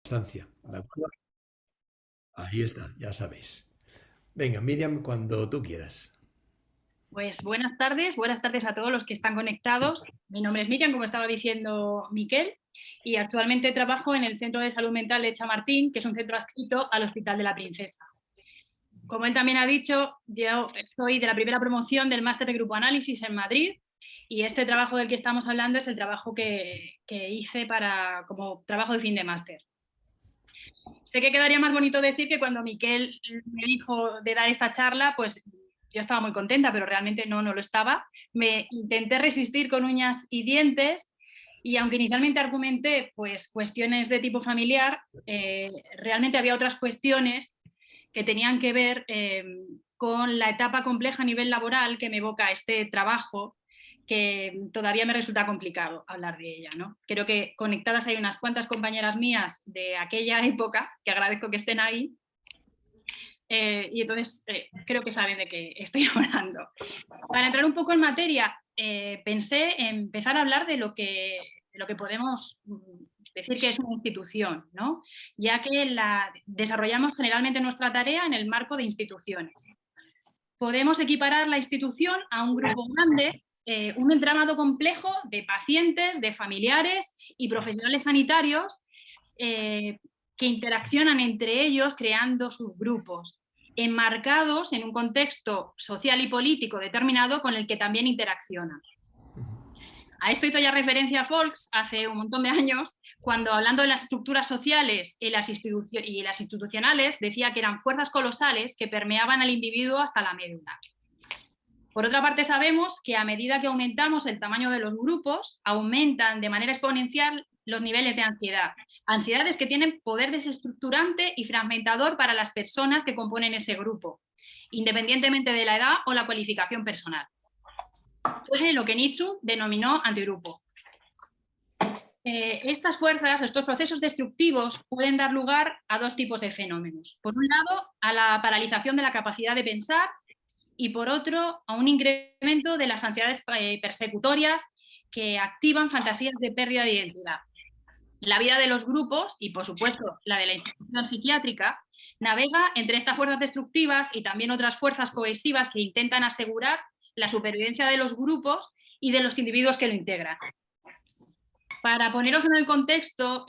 Constancia, ¿de acuerdo? Ahí está, ya sabéis. Venga, Miriam, cuando tú quieras. Pues buenas tardes a todos los que están conectados. Mi nombre es Miriam, como estaba diciendo Miquel, y actualmente trabajo en el Centro de Salud Mental de Chamartín, que es un centro adscrito al Hospital de la Princesa. Como él también ha dicho, yo soy de la primera promoción del máster de Grupo Análisis en Madrid, y este trabajo del que estamos hablando es el trabajo que hice como trabajo de fin de máster. Sé que quedaría más bonito decir que cuando Miquel me dijo de dar esta charla, pues yo estaba muy contenta, pero realmente no lo estaba. Me intenté resistir con uñas y dientes, y aunque inicialmente argumenté pues cuestiones de tipo familiar, realmente había otras cuestiones que tenían que ver con la etapa compleja a nivel laboral que me evoca este trabajo, que todavía me resulta complicado hablar de ella, ¿no? Creo que conectadas hay unas cuantas compañeras mías de aquella época, que agradezco que estén ahí, y entonces creo que saben de qué estoy hablando. Para entrar un poco en materia, pensé en empezar a hablar de lo que podemos decir que es una institución, ¿no? Ya que desarrollamos generalmente nuestra tarea en el marco de instituciones. Podemos equiparar la institución a un grupo grande, un entramado complejo de pacientes, de familiares y profesionales sanitarios que interaccionan entre ellos creando subgrupos, enmarcados en un contexto social y político determinado con el que también interaccionan. A esto hizo ya referencia Volks hace un montón de años, cuando hablando de las estructuras sociales y las institucionales, decía que eran fuerzas colosales que permeaban al individuo hasta la médula. Por otra parte, sabemos que a medida que aumentamos el tamaño de los grupos, aumentan de manera exponencial los niveles de ansiedad. Ansiedades que tienen poder desestructurante y fragmentador para las personas que componen ese grupo, independientemente de la edad o la cualificación personal. Fue lo que Nietzsche denominó antigrupo. Estas fuerzas, estos procesos destructivos pueden dar lugar a dos tipos de fenómenos. Por un lado, a la paralización de la capacidad de pensar, y por otro, a un incremento de las ansiedades persecutorias que activan fantasías de pérdida de identidad. La vida de los grupos, y por supuesto la de la institución psiquiátrica, navega entre estas fuerzas destructivas y también otras fuerzas cohesivas que intentan asegurar la supervivencia de los grupos y de los individuos que lo integran. Para poneros en el contexto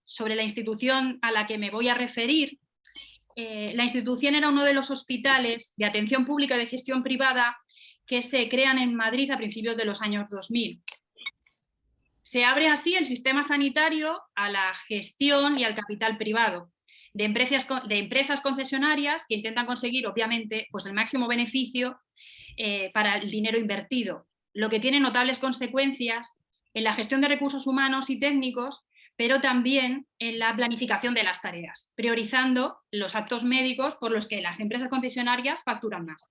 sobre la institución a la que me voy a referir, la institución era uno de los hospitales de atención pública y de gestión privada que se crean en Madrid a principios de los años 2000. Se abre así el sistema sanitario a la gestión y al capital privado de empresas concesionarias que intentan conseguir, obviamente, pues el máximo beneficio para el dinero invertido, lo que tiene notables consecuencias en la gestión de recursos humanos y técnicos, pero también en la planificación de las tareas, priorizando los actos médicos por los que las empresas concesionarias facturan más.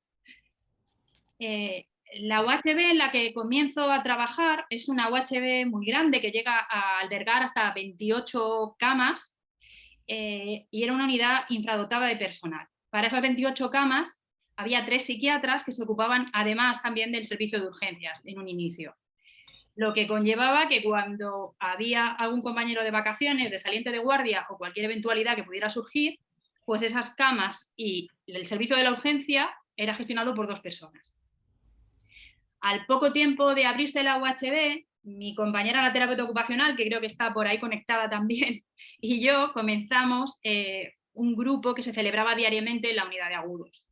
La UHB en la que comienzo a trabajar es una UHB muy grande que llega a albergar hasta 28 camas y era una unidad infradotada de personal. Para esas 28 camas había 3 psiquiatras que se ocupaban además también del servicio de urgencias en un inicio. Lo que conllevaba que cuando había algún compañero de vacaciones, de saliente de guardia o cualquier eventualidad que pudiera surgir, pues esas camas y el servicio de la urgencia era gestionado por 2 personas. Al poco tiempo de abrirse la UHB, mi compañera la terapeuta ocupacional, que creo que está por ahí conectada también, y yo comenzamos un grupo que se celebraba diariamente en la unidad de agudos.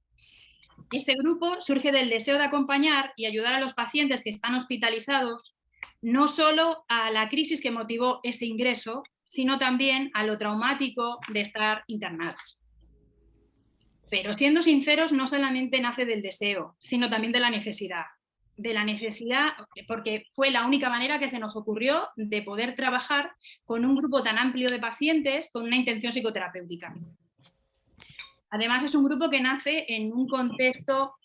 Ese grupo surge del deseo de acompañar y ayudar a los pacientes que están hospitalizados, no solo a la crisis que motivó ese ingreso, sino también a lo traumático de estar internados. Pero siendo sinceros, no solamente nace del deseo, sino también de la necesidad. De la necesidad, porque fue la única manera que se nos ocurrió de poder trabajar con un grupo tan amplio de pacientes con una intención psicoterapéutica. Además, es un grupo que nace en un contexto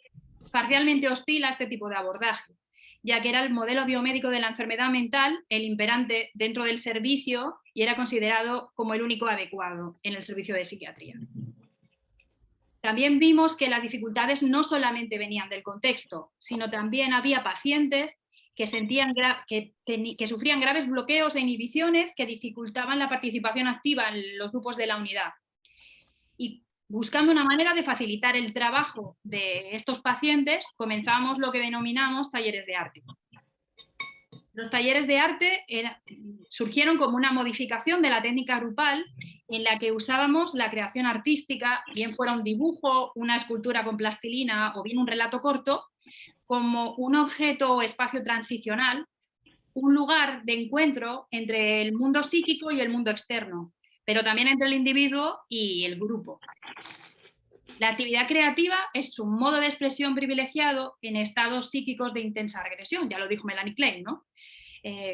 parcialmente hostil a este tipo de abordaje, ya que era el modelo biomédico de la enfermedad mental el imperante dentro del servicio y era considerado como el único adecuado en el servicio de psiquiatría. También vimos que las dificultades no solamente venían del contexto, sino también había pacientes que sufrían graves bloqueos e inhibiciones que dificultaban la participación activa en los grupos de la unidad. Y buscando una manera de facilitar el trabajo de estos pacientes, comenzamos lo que denominamos talleres de arte. Los talleres de arte surgieron como una modificación de la técnica grupal en la que usábamos la creación artística, bien fuera un dibujo, una escultura con plastilina o bien un relato corto, como un objeto o espacio transicional, un lugar de encuentro entre el mundo psíquico y el mundo externo, pero también entre el individuo y el grupo. La actividad creativa es un modo de expresión privilegiado en estados psíquicos de intensa regresión, ya lo dijo Melanie Klein, ¿no?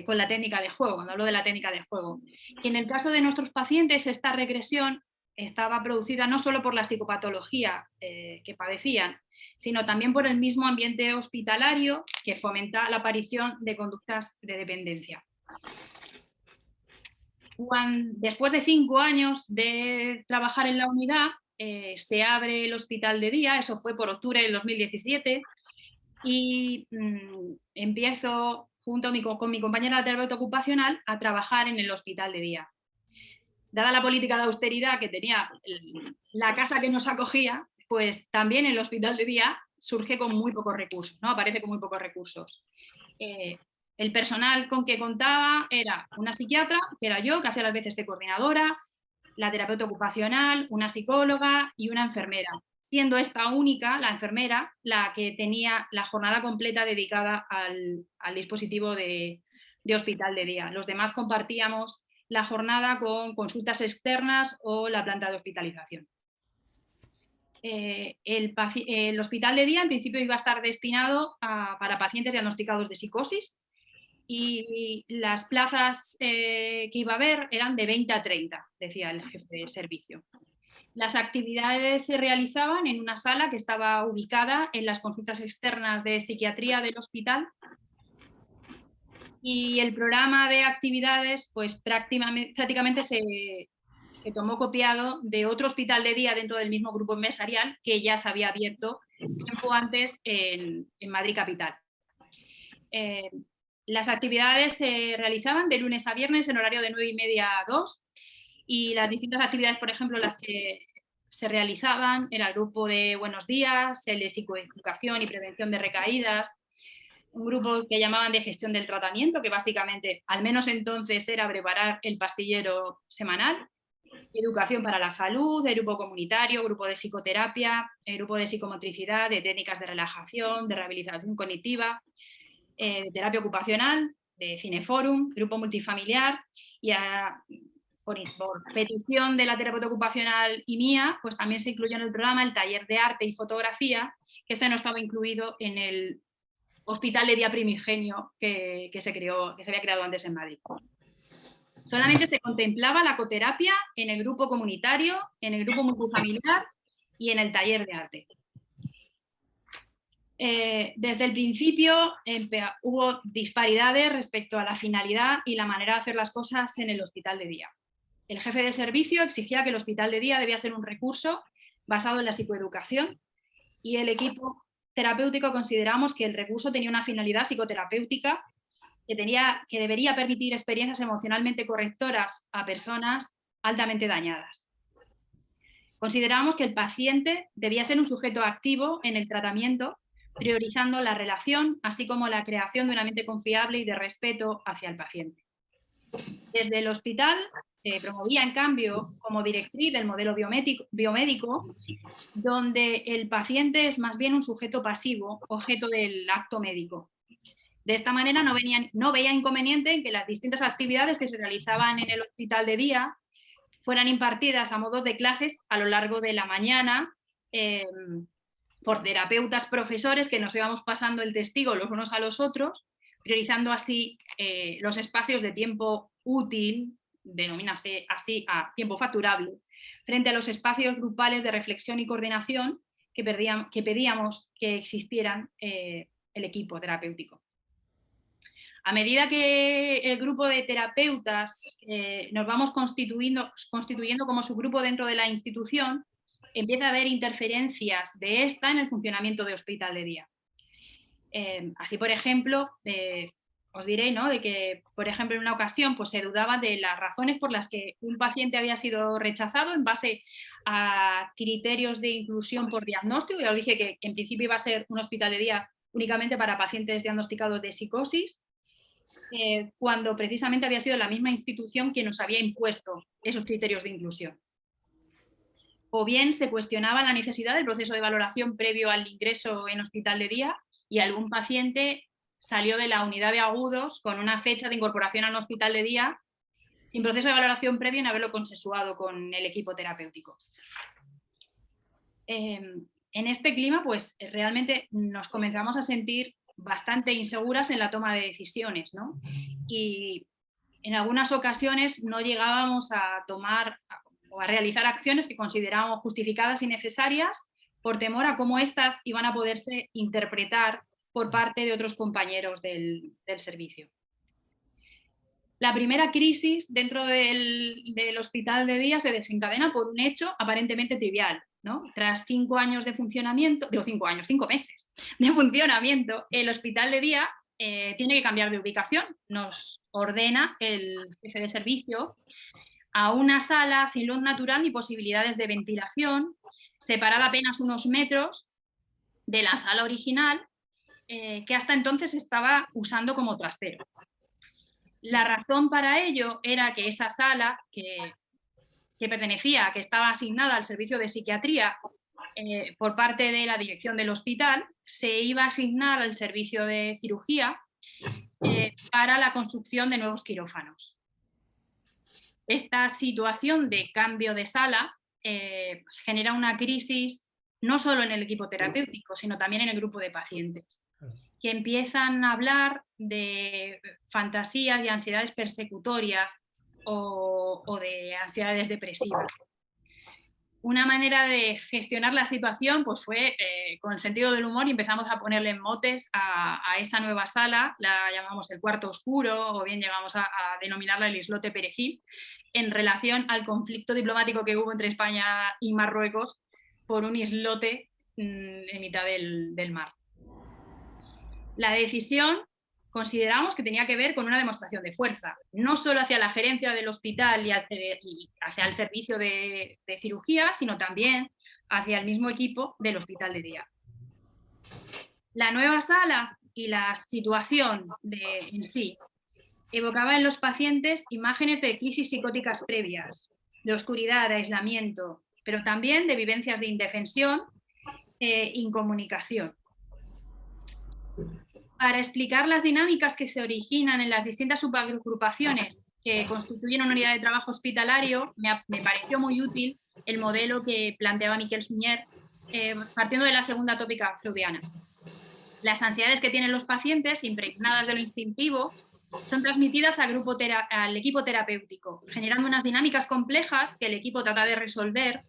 Con la técnica de juego, cuando hablo de la técnica de juego. Y en el caso de nuestros pacientes, esta regresión estaba producida no solo por la psicopatología que padecían, sino también por el mismo ambiente hospitalario que fomenta la aparición de conductas de dependencia. Después de 5 años de trabajar en la unidad, se abre el hospital de día, eso fue por octubre del 2017, y empiezo junto con mi compañera de terapeuta ocupacional a trabajar en el hospital de día. Dada la política de austeridad que tenía la casa que nos acogía, pues también el hospital de día surge con muy pocos recursos, ¿no? Aparece con muy pocos recursos. El personal con que contaba era una psiquiatra, que era yo, que hacía las veces de coordinadora, la terapeuta ocupacional, una psicóloga y una enfermera, siendo esta única, la enfermera, la que tenía la jornada completa dedicada al dispositivo de hospital de día. Los demás compartíamos la jornada con consultas externas o la planta de hospitalización. El hospital de día en principio iba a estar destinado para pacientes diagnosticados de psicosis, y las plazas que iba a haber eran de 20 a 30, decía el jefe de servicio. Las actividades se realizaban en una sala que estaba ubicada en las consultas externas de psiquiatría del hospital, y el programa de actividades pues prácticamente se tomó copiado de otro hospital de día dentro del mismo grupo empresarial que ya se había abierto tiempo antes en Madrid capital. Las actividades se realizaban de lunes a viernes en horario de 9:30 a 2, y las distintas actividades, por ejemplo, las que se realizaban era el grupo de buenos días, el de psicoeducación y prevención de recaídas, un grupo que llamaban de gestión del tratamiento, que básicamente, al menos entonces, era preparar el pastillero semanal, educación para la salud, el grupo comunitario, grupo de psicoterapia, el grupo de psicomotricidad, de técnicas de relajación, de rehabilitación cognitiva, de terapia ocupacional, de cineforum, grupo multifamiliar, y por petición de la terapeuta ocupacional y mía, pues también se incluyó en el programa el taller de arte y fotografía, que este no estaba incluido en el hospital de día primigenio que se había creado antes en Madrid. Solamente se contemplaba la coterapia en el grupo comunitario, en el grupo multifamiliar y en el taller de arte. Desde el principio hubo disparidades respecto a la finalidad y la manera de hacer las cosas en el hospital de día. El jefe de servicio exigía que el hospital de día debía ser un recurso basado en la psicoeducación, y el equipo terapéutico consideramos que el recurso tenía una finalidad psicoterapéutica que debería permitir experiencias emocionalmente correctoras a personas altamente dañadas. Consideramos que el paciente debía ser un sujeto activo en el tratamiento, priorizando la relación, así como la creación de un ambiente confiable y de respeto hacia el paciente. Desde el hospital se promovía, en cambio, como directriz del modelo biomédico, donde el paciente es más bien un sujeto pasivo, objeto del acto médico. De esta manera no veía inconveniente en que las distintas actividades que se realizaban en el hospital de día fueran impartidas a modo de clases a lo largo de la mañana por terapeutas profesores que nos íbamos pasando el testigo los unos a los otros, priorizando así los espacios de tiempo útil, denominase así a tiempo facturable, frente a los espacios grupales de reflexión y coordinación que pedíamos que existieran el equipo terapéutico. A medida que el grupo de terapeutas nos vamos constituyendo como subgrupo dentro de la institución, empieza a haber interferencias de esta en el funcionamiento de hospital de día. Así, por ejemplo, os diré, ¿no?, de que, por ejemplo, en una ocasión pues, se dudaba de las razones por las que un paciente había sido rechazado en base a criterios de inclusión por diagnóstico. Ya os dije que en principio iba a ser un hospital de día únicamente para pacientes diagnosticados de psicosis, cuando precisamente había sido la misma institución quien nos había impuesto esos criterios de inclusión. O bien se cuestionaba la necesidad del proceso de valoración previo al ingreso en hospital de día y algún paciente salió de la unidad de agudos con una fecha de incorporación al hospital de día sin proceso de valoración previo en haberlo consensuado con el equipo terapéutico. En este clima, pues realmente nos comenzamos a sentir bastante inseguras en la toma de decisiones, ¿no? Y en algunas ocasiones no llegábamos a tomar o a realizar acciones que considerábamos justificadas y necesarias por temor a cómo éstas iban a poderse interpretar por parte de otros compañeros del servicio. La primera crisis dentro del hospital de día se desencadena por un hecho aparentemente trivial, ¿no? Tras 5 años de funcionamiento, 5 meses de funcionamiento, el hospital de día tiene que cambiar de ubicación. Nos ordena el jefe de servicio a una sala sin luz natural ni posibilidades de ventilación, separada apenas unos metros de la sala original, que hasta entonces estaba usando como trastero. La razón para ello era que esa sala, que pertenecía, que estaba asignada al servicio de psiquiatría por parte de la dirección del hospital, se iba a asignar al servicio de cirugía para la construcción de nuevos quirófanos. Esta situación de cambio de sala pues genera una crisis no solo en el equipo terapéutico, sino también en el grupo de pacientes, que empiezan a hablar de fantasías y ansiedades persecutorias o de ansiedades depresivas. Una manera de gestionar la situación pues fue con sentido del humor y empezamos a ponerle motes a esa nueva sala, la llamamos el cuarto oscuro o bien llegamos a denominarla el islote perejil, en relación al conflicto diplomático que hubo entre España y Marruecos por un islote en mitad del mar. La decisión consideramos que tenía que ver con una demostración de fuerza, no solo hacia la gerencia del hospital y hacia el servicio de cirugía, sino también hacia el mismo equipo del hospital de día. La nueva sala y la situación en sí evocaba en los pacientes imágenes de crisis psicóticas previas, de oscuridad, de aislamiento, pero también de vivencias de indefensión e incomunicación. Para explicar las dinámicas que se originan en las distintas subagrupaciones que constituyen una unidad de trabajo hospitalario, me pareció muy útil el modelo que planteaba Miquel Sunyer, partiendo de la segunda tópica freudiana. Las ansiedades que tienen los pacientes, impregnadas de lo instintivo, son transmitidas al equipo terapéutico, generando unas dinámicas complejas que el equipo trata de resolver,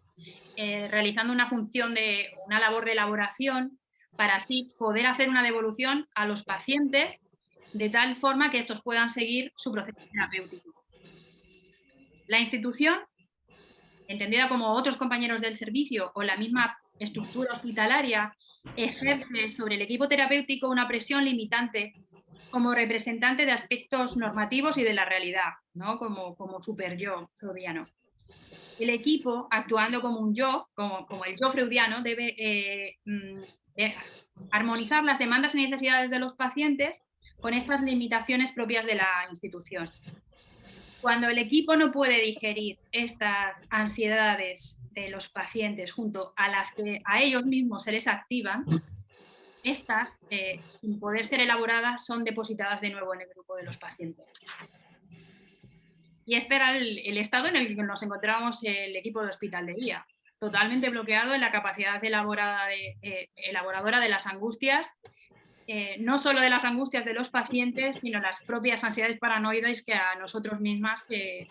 realizando una labor de elaboración, para así poder hacer una devolución a los pacientes de tal forma que estos puedan seguir su proceso terapéutico. La institución, entendida como otros compañeros del servicio o la misma estructura hospitalaria, ejerce sobre el equipo terapéutico una presión limitante como representante de aspectos normativos y de la realidad, ¿no? como super yo freudiano. El equipo, actuando como un yo, como el yo freudiano, debe armonizar las demandas y necesidades de los pacientes con estas limitaciones propias de la institución. Cuando el equipo no puede digerir estas ansiedades de los pacientes junto a las que a ellos mismos se les activan, estas, sin poder ser elaboradas, son depositadas de nuevo en el grupo de los pacientes. Y este era el estado en el que nos encontrábamos el equipo de hospital de día, totalmente bloqueado en la capacidad elaboradora de las angustias, no solo de las angustias de los pacientes, sino las propias ansiedades paranoides que a nosotras mismas se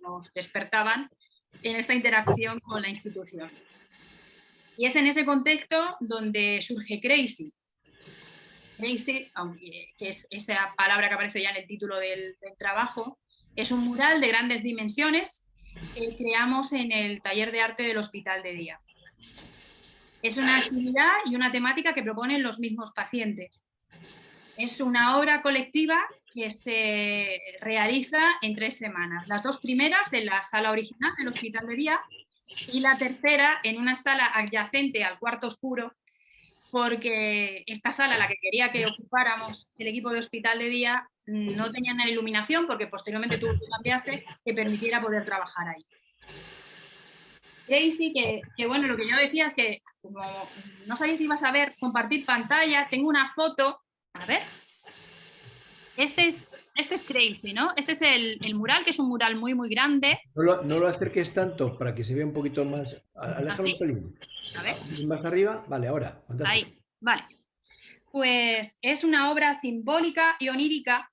nos despertaban en esta interacción con la institución. Y es en ese contexto donde surge Crazy. Crazy, que es esa palabra que aparece ya en el título del trabajo, es un mural de grandes dimensiones que creamos en el taller de arte del hospital de día. Es una actividad y una temática que proponen los mismos pacientes. Es una obra colectiva que se realiza en 3 semanas. Las 2 primeras en la sala original del Hospital de Día y la tercera en una sala adyacente al cuarto oscuro, porque esta sala, la que quería que ocupáramos el equipo de Hospital de Día, no tenía una iluminación, porque posteriormente tuvo que cambiarse, que permitiera poder trabajar ahí. Tracy, que bueno, lo que yo decía es que como no sabía si ibas a ver compartir pantalla, tengo una foto, a ver, este es Crazy, ¿no? Este es el mural, que es un mural muy, muy grande. No lo acerques tanto para que se vea un poquito más. Aléjalo un ¿Así? pelín. A ver, Más arriba. Vale, ahora. ahí, Fantástico. vale. Pues es una obra simbólica y onírica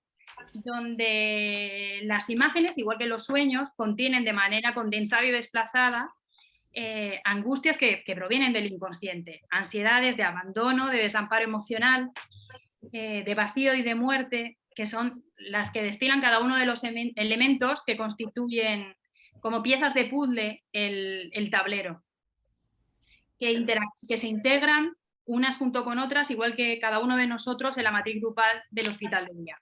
donde las imágenes, igual que los sueños, contienen de manera condensada y desplazada angustias que provienen del inconsciente, ansiedades de abandono, de desamparo emocional, de vacío y de muerte, que son las que destilan cada uno de los elementos que constituyen como piezas de puzzle el tablero, que se integran unas junto con otras, igual que cada uno de nosotros en la matriz grupal del Hospital de Día.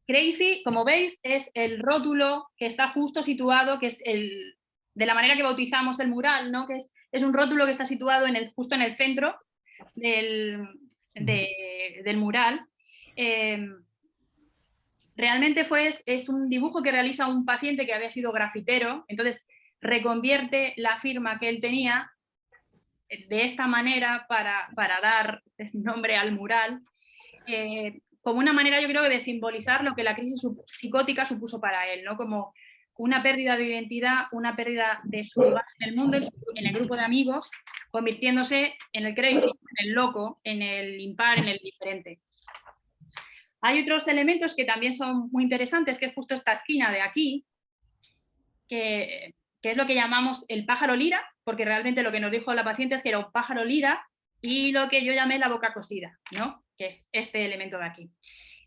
Crazy, como veis, es el rótulo que está justo situado, que es de la manera que bautizamos el mural, ¿no? Que es un rótulo que está situado justo en el centro del mural. Realmente es un dibujo que realiza un paciente que había sido grafitero, entonces reconvierte la firma que él tenía de esta manera para dar nombre al mural, como una manera, yo creo, de simbolizar lo que la crisis psicótica supuso para él, ¿no? Como una pérdida de identidad, una pérdida de su lugar en el mundo, en el grupo de amigos, convirtiéndose en el crazy, en el loco, en el impar, en el diferente. Hay otros elementos que también son muy interesantes, que es justo esta esquina de aquí, que es lo que llamamos el pájaro lira, porque realmente lo que nos dijo la paciente es que era un pájaro lira, y lo que yo llamé la boca cosida, ¿no? Que es este elemento de aquí.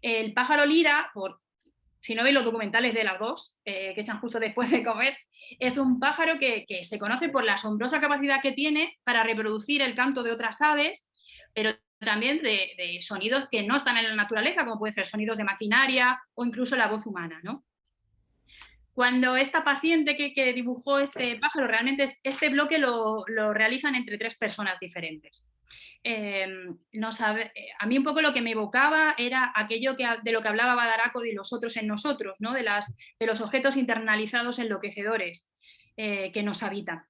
El pájaro lira, si no veis los documentales de las dos, que echan justo después de comer, es un pájaro que se conoce por la asombrosa capacidad que tiene para reproducir el canto de otras aves, pero también de sonidos que no están en la naturaleza, como pueden ser sonidos de maquinaria o incluso la voz humana, ¿no? Cuando esta paciente que dibujó este pájaro, realmente este bloque lo realizan entre 3 personas diferentes. A mí un poco lo que me evocaba era aquello de lo que hablaba Badaraco de los otros en nosotros, ¿no? de los objetos internalizados enloquecedores que nos habitan.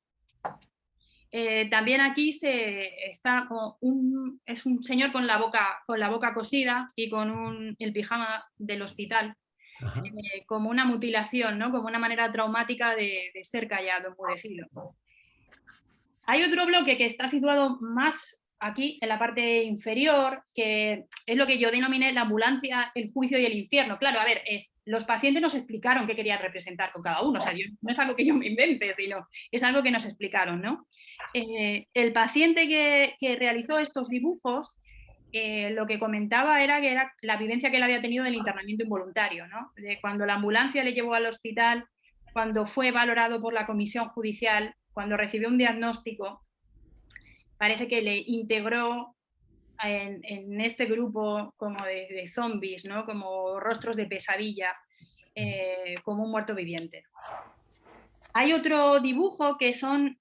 También aquí está es un señor con la boca cosida y con el pijama del hospital, como una mutilación, ¿no? Como una manera traumática de ser callado, enmudecido. Hay otro bloque que está situado más aquí, en la parte inferior, que es lo que yo denominé la ambulancia, el juicio y el infierno. Claro, a ver, los pacientes nos explicaron qué querían representar con cada uno, o sea, no es algo que yo me invente, sino es algo que nos explicaron, ¿no? El paciente que realizó estos dibujos, lo que comentaba era que era la vivencia que él había tenido del internamiento involuntario, ¿no? De cuando la ambulancia le llevó al hospital, cuando fue valorado por la comisión judicial, cuando recibió un diagnóstico, parece que le integró en este grupo como de zombies, ¿no? Como rostros de pesadilla, como un muerto viviente. Hay otro dibujo que son,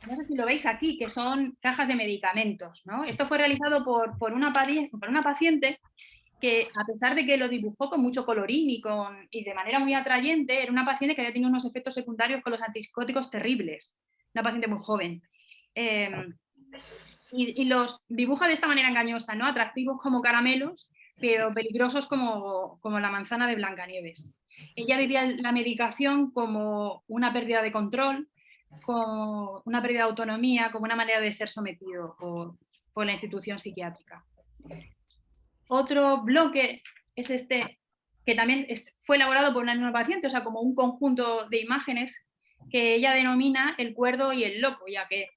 no sé si lo veis aquí, que son cajas de medicamentos, ¿no? Esto fue realizado por una paciente que, a pesar de que lo dibujó con mucho colorín y de manera muy atrayente, era una paciente que había tenido unos efectos secundarios con los antipsicóticos terribles, una paciente muy joven. Y los dibuja de esta manera engañosa, ¿no? Atractivos como caramelos, pero peligrosos como la manzana de Blancanieves. Ella vivía la medicación como una pérdida de control, como una pérdida de autonomía, como una manera de ser sometido por la institución psiquiátrica. Otro bloque es este, que también fue elaborado por una misma paciente, o sea, como un conjunto de imágenes que ella denomina el cuerdo y el loco, ya que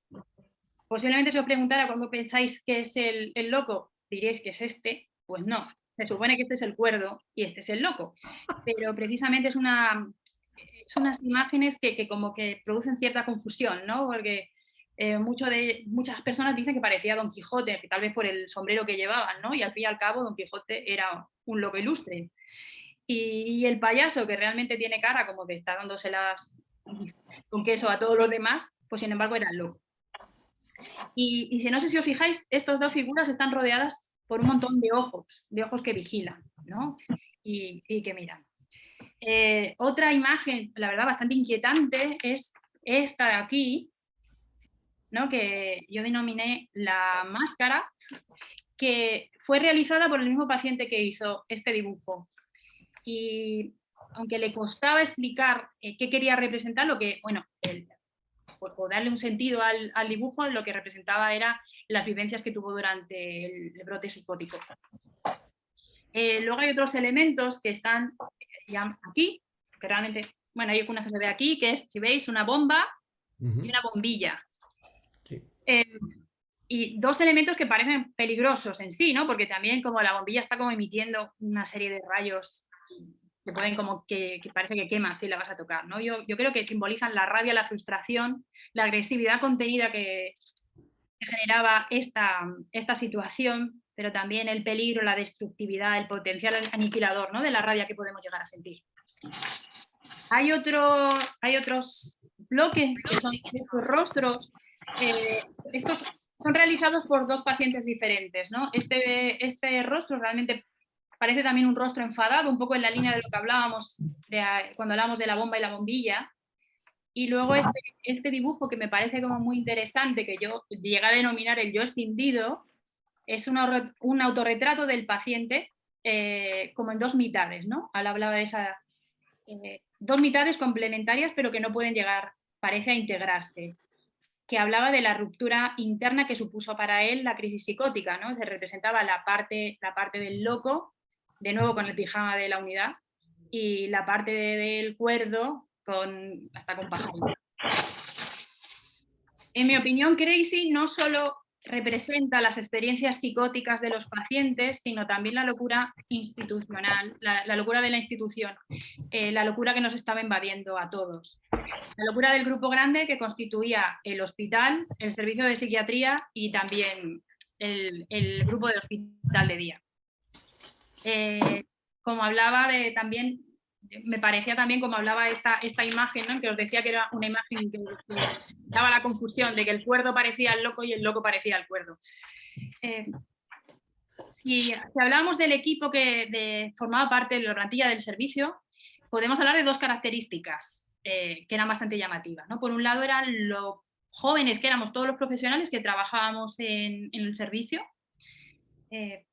posiblemente si os preguntara cómo pensáis que es el loco, diréis que es este, pues no, se supone que este es el cuerdo y este es el loco, pero precisamente es unas imágenes que como que producen cierta confusión, ¿no? Porque muchas personas dicen que parecía Don Quijote, que tal vez por el sombrero que llevaban, ¿no? Y al fin y al cabo Don Quijote era un loco ilustre. Y el payaso, que realmente tiene cara como que está dándoselas con queso a todos los demás, pues sin embargo era el loco. Y si no sé si os fijáis, estas dos figuras están rodeadas por un montón de ojos que vigilan, ¿no? Y que miran. Otra imagen, la verdad, bastante inquietante es esta de aquí, ¿no? Que yo denominé la máscara, que fue realizada por el mismo paciente que hizo este dibujo. Y aunque le costaba explicar qué quería representar, lo que, bueno, o darle un sentido al dibujo, lo que representaba era las vivencias que tuvo durante el brote psicótico. Luego hay otros elementos que están ya aquí, que realmente, bueno, hay una que se ve aquí, que es, si veis, una bomba y una bombilla. Sí. Y dos elementos que parecen peligrosos en sí, ¿no? Porque también como la bombilla está como emitiendo una serie de rayos que pueden como que parece que quema si la vas a tocar, ¿no? Yo creo que simbolizan la rabia, la frustración, la agresividad contenida que generaba esta situación, pero también el peligro, la destructividad, el potencial aniquilador, ¿no? De la rabia que podemos llegar a sentir. Hay otros bloques que son estos rostros. Estos son realizados por dos pacientes diferentes, ¿no? Este rostro realmente parece también un rostro enfadado, un poco en la línea de lo que hablábamos cuando hablábamos de la bomba y la bombilla. Y luego este dibujo que me parece como muy interesante, que yo llegué a denominar el yo extinguido, es un autorretrato del paciente como en dos mitades, ¿no? Él hablaba de esas dos mitades complementarias, pero que no pueden llegar, parece, a integrarse. Que hablaba de la ruptura interna que supuso para él la crisis psicótica, ¿no? Se representaba la parte del loco, de nuevo con el pijama de la unidad, y la parte del cuerdo hasta con pajarito. En mi opinión, Crazy no solo representa las experiencias psicóticas de los pacientes, sino también la locura institucional, la locura de la institución, la locura que nos estaba invadiendo a todos. La locura del grupo grande que constituía el hospital, el servicio de psiquiatría y también el grupo del hospital de día. Como hablaba también, me parecía también como hablaba esta imagen, ¿no? Que os decía que era una imagen que daba la confusión de que el cuerdo parecía el loco y el loco parecía el cuerdo. Si hablamos del equipo que formaba parte de la plantilla del servicio, podemos hablar de dos características que eran bastante llamativas, ¿no? Por un lado eran lo jóvenes que éramos todos los profesionales que trabajábamos en el servicio,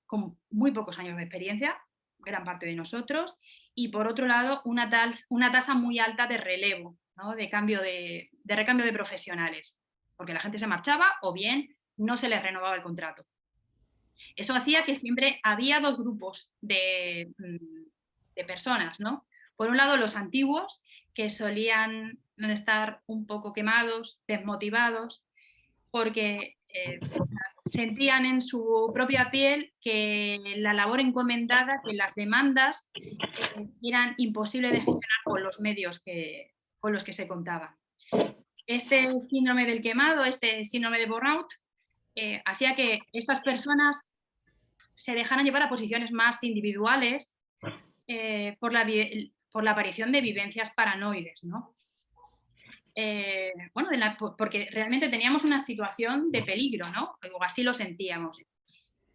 con muy pocos años de experiencia, gran parte de nosotros, y por otro lado una tasa muy alta de relevo, ¿no? de recambio de profesionales, porque la gente se marchaba o bien no se les renovaba el contrato. Eso hacía que siempre había dos grupos de personas, ¿no? Por un lado, los antiguos, que solían estar un poco quemados, desmotivados, porque sentían en su propia piel que la labor encomendada, que las demandas eran imposibles de gestionar con los medios con los que se contaban. Este síndrome del quemado, este síndrome de burnout, hacía que estas personas se dejaran llevar a posiciones más individuales por la aparición de vivencias paranoides, ¿no? Bueno, porque realmente teníamos una situación de peligro, ¿no? O así lo sentíamos.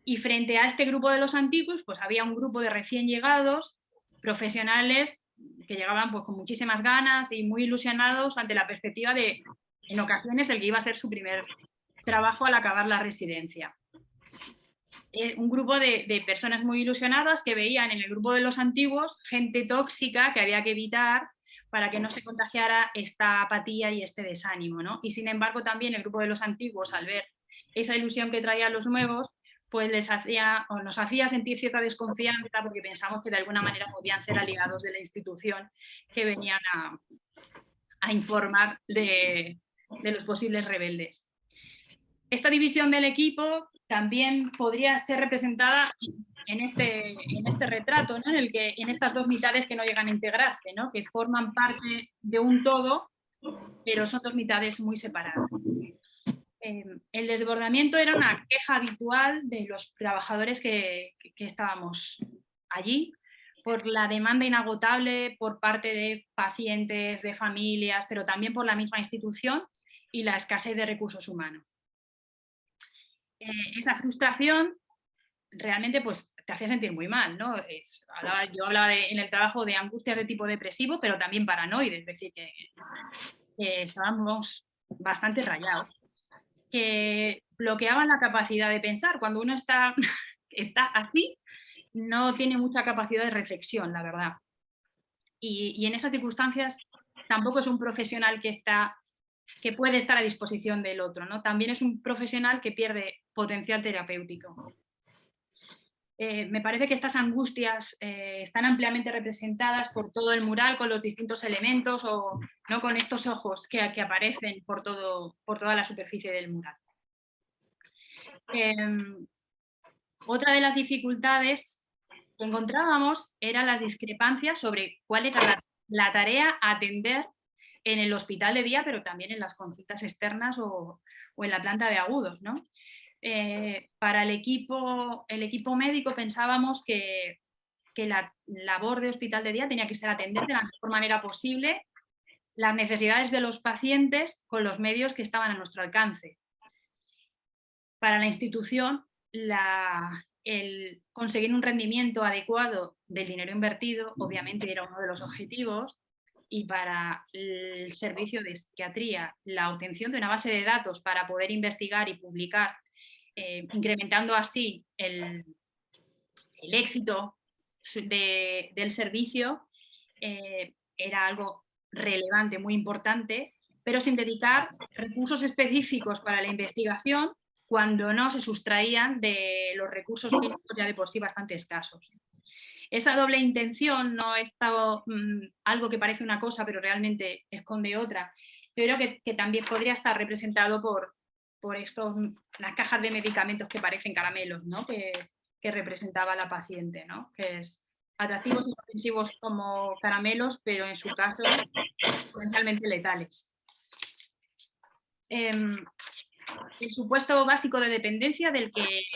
Y frente a este grupo de los antiguos, pues había un grupo de recién llegados, profesionales, que llegaban pues con muchísimas ganas y muy ilusionados ante la perspectiva de, en ocasiones, el que iba a ser su primer trabajo al acabar la residencia. Un grupo de personas muy ilusionadas que veían en el grupo de los antiguos gente tóxica que había que evitar para que no se contagiara esta apatía y este desánimo, ¿no? Y sin embargo también el grupo de los antiguos, al ver esa ilusión que traían los nuevos, pues nos hacía sentir cierta desconfianza porque pensamos que de alguna manera podían ser aliados de la institución que venían a informar de los posibles rebeldes. Esta división del equipo también podría ser representada en este retrato, ¿no? En estas dos mitades que no llegan a integrarse, ¿no? Que forman parte de un todo, pero son dos mitades muy separadas. El desbordamiento era una queja habitual de los trabajadores que estábamos allí, por la demanda inagotable por parte de pacientes, de familias, pero también por la misma institución y la escasez de recursos humanos. Esa frustración realmente pues, te hacía sentir muy mal, ¿no? Yo hablaba en el trabajo de angustias de tipo depresivo, pero también paranoide, es decir, que estábamos bastante rayados, que bloqueaban la capacidad de pensar. Cuando uno está así, no tiene mucha capacidad de reflexión, la verdad. Y en esas circunstancias tampoco es un profesional que puede estar a disposición del otro, ¿no? También es un profesional que pierde potencial terapéutico. Me parece que estas angustias están ampliamente representadas por todo el mural, con los distintos elementos o ¿no? Con estos ojos que aparecen por toda la superficie del mural. Otra de las dificultades que encontrábamos eran las discrepancias sobre cuál era la tarea a atender en el hospital de día, pero también en las consultas externas o en la planta de agudos, ¿no? Para el equipo médico pensábamos que la labor de hospital de día tenía que ser atender de la mejor manera posible las necesidades de los pacientes con los medios que estaban a nuestro alcance. Para la institución, el conseguir un rendimiento adecuado del dinero invertido, obviamente era uno de los objetivos, y para el servicio de psiquiatría, la obtención de una base de datos para poder investigar y publicar, incrementando así el éxito del servicio, era algo relevante, muy importante, pero sin dedicar recursos específicos para la investigación cuando no se sustraían de los recursos clínicos ya de por sí bastante escasos. Esa doble intención no es algo que parece una cosa pero realmente esconde otra. Yo creo que también podría estar representado por las cajas de medicamentos que parecen caramelos, ¿no? que representaba la paciente, ¿no? Que es atractivos y ofensivos como caramelos, pero en su caso potencialmente letales. El supuesto básico de dependencia del que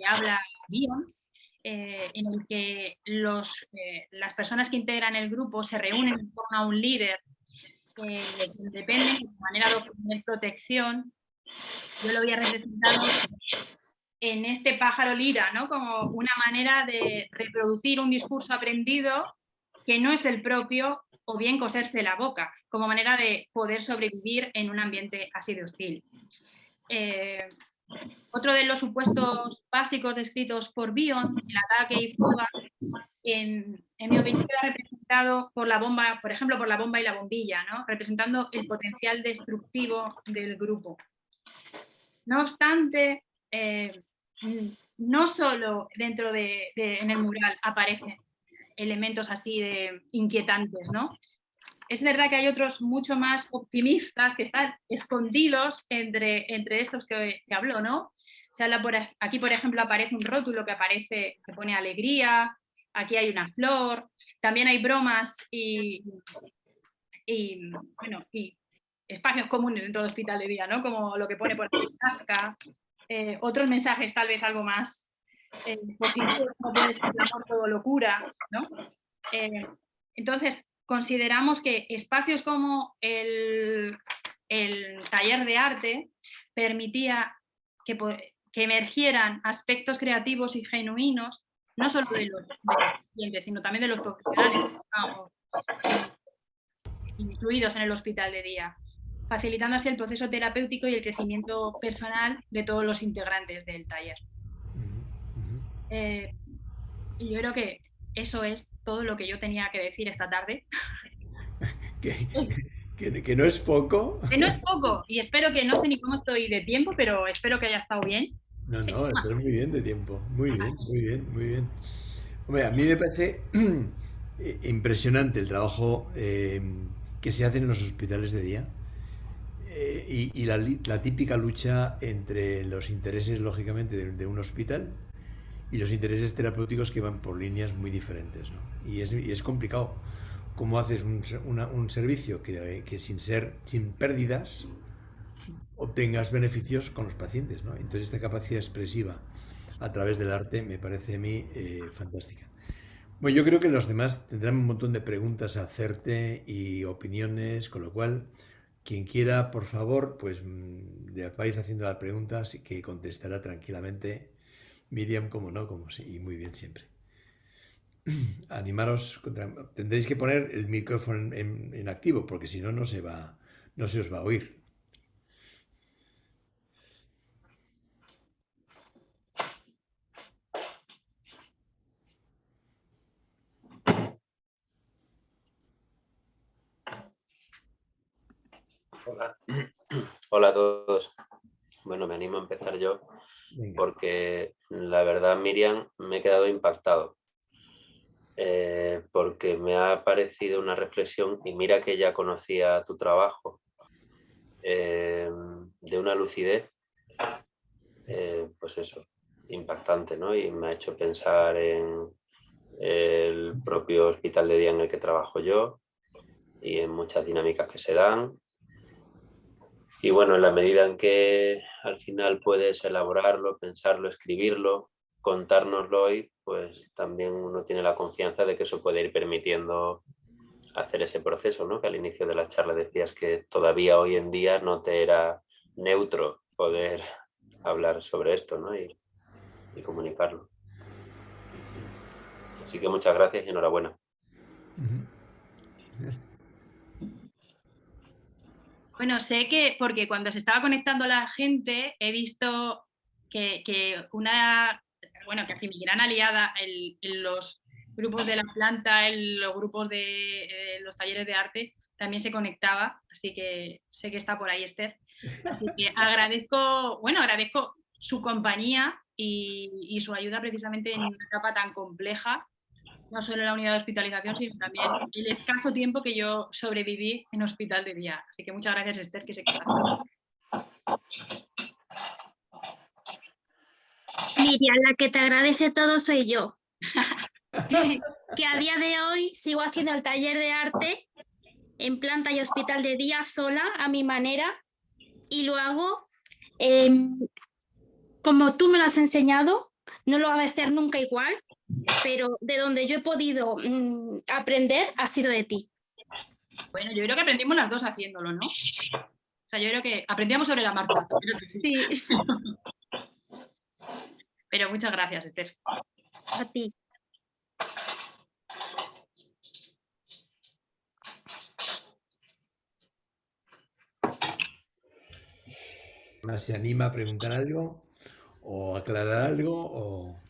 habla Bion, en el que las personas que integran el grupo se reúnen en torno a un líder que dependen de manera de obtener protección. Yo lo había representado en este pájaro lira, ¿no? Como una manera de reproducir un discurso aprendido que no es el propio, o bien coserse la boca, como manera de poder sobrevivir en un ambiente así de hostil. Otro de los supuestos básicos descritos por Bion, el ataque y fuga, en mi opinión queda representado por la bomba, por ejemplo, por la bomba y la bombilla, ¿no? Representando el potencial destructivo del grupo. No obstante, no solo dentro en el mural aparecen elementos así de inquietantes, ¿no? Es verdad que hay otros mucho más optimistas que están escondidos entre estos que habló, ¿no? Aquí, por ejemplo, aparece un rótulo que pone alegría, aquí hay una flor, también hay bromas y espacios comunes en todo hospital de día, ¿no? Como lo que pone por aquí Tasca, otros mensajes tal vez algo más positivos, como puede ser el amor todo locura, ¿no? Entonces, consideramos que espacios como el taller de arte permitía que emergieran aspectos creativos y genuinos, no solo de los pacientes, sino también de los profesionales incluidos en el hospital de día, facilitando así el proceso terapéutico y el crecimiento personal de todos los integrantes del taller. Y yo creo que eso es todo lo que yo tenía que decir esta tarde. Que no es poco. Que no es poco, y espero que, no sé ni cómo estoy de tiempo, pero espero que haya estado bien. No, estás muy bien de tiempo. Muy bien, muy bien, muy bien. Hombre, a mí me parece impresionante el trabajo que se hace en los hospitales de día y la típica lucha entre los intereses, lógicamente, de un hospital y los intereses terapéuticos que van por líneas muy diferentes, ¿no? Y es complicado. ¿Cómo haces un servicio que sin pérdidas obtengas beneficios con los pacientes, ¿no? Entonces esta capacidad expresiva a través del arte me parece a mí fantástica. Bueno, yo creo que los demás tendrán un montón de preguntas a hacerte y opiniones, con lo cual, quien quiera, por favor, pues vais haciendo las preguntas y que contestará tranquilamente Miriam, como no, como sí, y muy bien siempre. Animaros, tendréis que poner el micrófono en activo, porque si no, no se os va a oír. Hola. Hola a todos. Bueno, me animo a empezar yo Venga. porque la verdad, Miriam, me he quedado impactado porque me ha parecido una reflexión, y mira que ya conocía tu trabajo, de una lucidez, pues eso, impactante, ¿no? Y me ha hecho pensar en el propio hospital de día en el que trabajo yo y en muchas dinámicas que se dan. Y bueno, en la medida en que al final puedes elaborarlo, pensarlo, escribirlo, contárnoslo hoy, pues también uno tiene la confianza de que eso puede ir permitiendo hacer ese proceso, ¿no? Que al inicio de la charla decías que todavía hoy en día no te era neutro poder hablar sobre esto, ¿no? Y comunicarlo. Así que muchas gracias y enhorabuena. Bueno, sé que, porque cuando se estaba conectando la gente, he visto que una, bueno, casi mi gran aliada en los grupos de la planta, en los grupos de los talleres de arte, también se conectaba, así que sé que está por ahí Esther. Así que agradezco su compañía y su ayuda precisamente en una etapa tan compleja, no solo en la unidad de hospitalización, sino también el escaso tiempo que yo sobreviví en hospital de día. Así que muchas gracias, Esther, que se queda. Miriam, la que te agradece todo soy yo. Que a día de hoy sigo haciendo el taller de arte en planta y hospital de día sola, a mi manera, y lo hago como tú me lo has enseñado. No lo voy a hacer nunca igual, pero de donde yo he podido aprender ha sido de ti. Bueno, yo creo que aprendimos las dos haciéndolo, ¿no? O sea, yo creo que aprendíamos sobre la marcha. Sí. Pero muchas gracias, Esther. A ti. ¿Se anima a preguntar algo o aclarar algo? O...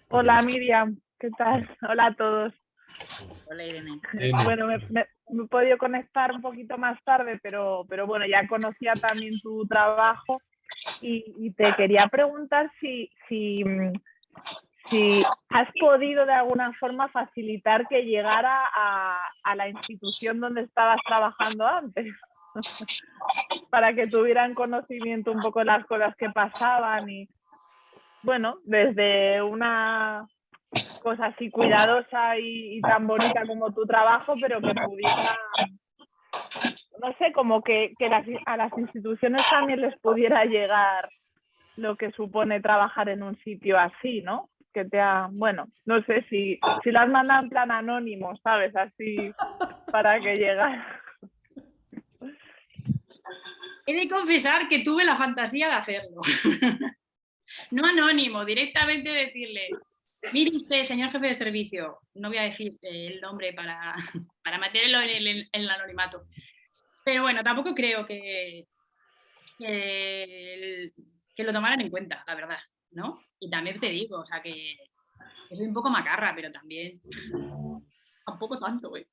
Hola Miriam, ¿qué tal? Hola a todos. Hola, Irene. Bueno, me he podido conectar un poquito más tarde, pero bueno, ya conocía también tu trabajo y te quería preguntar si has podido de alguna forma facilitar que llegara a la institución donde estabas trabajando antes, para que tuvieran conocimiento un poco de las cosas que pasaban y, bueno, desde una cosa así cuidadosa y tan bonita como tu trabajo, pero que pudiera, no sé, como que a las instituciones también les pudiera llegar lo que supone trabajar en un sitio así, ¿no? Que te ha, bueno, no sé si lo has mandado en plan anónimo, ¿sabes? Así para que llegara. He de confesar que tuve la fantasía de hacerlo. No anónimo, directamente decirle, mire usted, señor jefe de servicio, no voy a decir el nombre para meterlo en el anonimato. Pero bueno, tampoco creo que lo tomaran en cuenta, la verdad, ¿no? Y también te digo, o sea, que soy un poco macarra, pero también tampoco tanto, güey.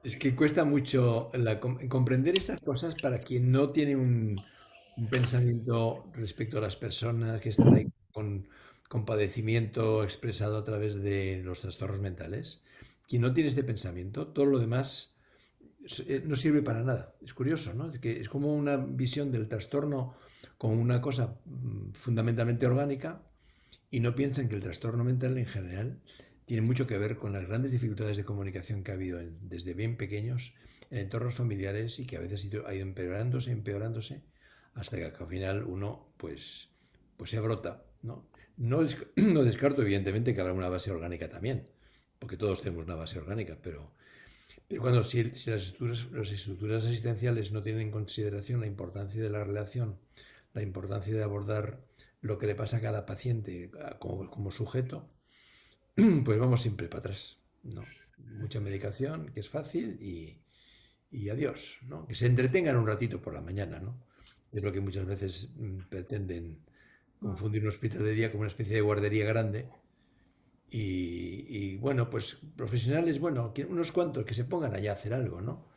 Es que cuesta mucho comprender esas cosas para quien no tiene un pensamiento respecto a las personas que están ahí con padecimiento expresado a través de los trastornos mentales. Quien no tiene este pensamiento, todo lo demás no sirve para nada. Es curioso, ¿no? Es como una visión del trastorno como una cosa fundamentalmente orgánica y no piensan que el trastorno mental en general tiene mucho que ver con las grandes dificultades de comunicación que ha habido desde bien pequeños en entornos familiares y que a veces ha ido empeorándose, empeorándose, hasta que al final uno pues se brota, ¿no? No descarto, evidentemente, que habrá una base orgánica también, porque todos tenemos una base orgánica, pero cuando si las estructuras asistenciales no tienen en consideración la importancia de la relación, la importancia de abordar lo que le pasa a cada paciente como sujeto, pues vamos siempre para atrás, ¿no? Mucha medicación, que es fácil, y adiós, ¿no? Que se entretengan un ratito por la mañana, ¿no? Es lo que muchas veces pretenden confundir un hospital de día como una especie de guardería grande. Y bueno, pues profesionales, bueno, unos cuantos que se pongan allá a hacer algo, ¿no?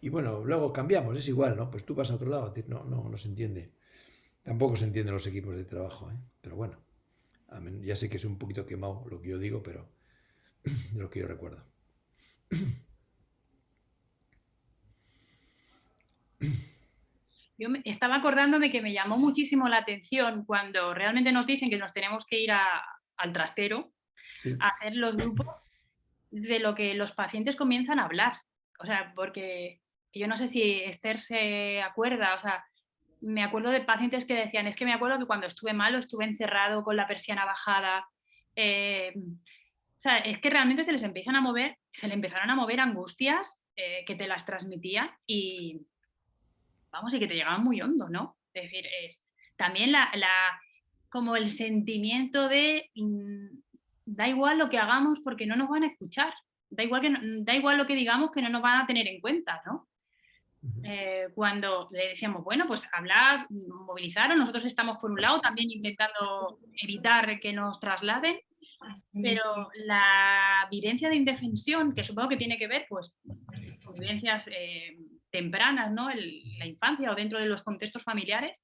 Y bueno, luego cambiamos, es igual, ¿no? Pues tú vas a otro lado, no se entiende. Tampoco se entienden los equipos de trabajo, ¿eh? Pero bueno, ya sé que es un poquito quemado lo que yo digo, pero de lo que yo recuerdo. Yo estaba acordándome que me llamó muchísimo la atención cuando realmente nos dicen que nos tenemos que ir al trastero Sí. a hacer los grupos, de lo que los pacientes comienzan a hablar. O sea, porque yo no sé si Esther se acuerda, o sea, me acuerdo de pacientes que decían, es que me acuerdo que cuando estuve malo estuve encerrado con la persiana bajada. O sea, es que realmente se les empezaron a mover angustias que te las transmitía y, vamos, y que te llegaban muy hondo, ¿no? Es decir, también como el sentimiento de da igual lo que hagamos porque no nos van a escuchar, da igual lo que digamos que no nos van a tener en cuenta, ¿no? Cuando le decíamos, bueno, pues hablad, movilizaros, nosotros estamos por un lado también intentando evitar que nos trasladen, pero la vivencia de indefensión, que supongo que tiene que ver pues con vivencias tempranas, ¿no? La infancia o dentro de los contextos familiares,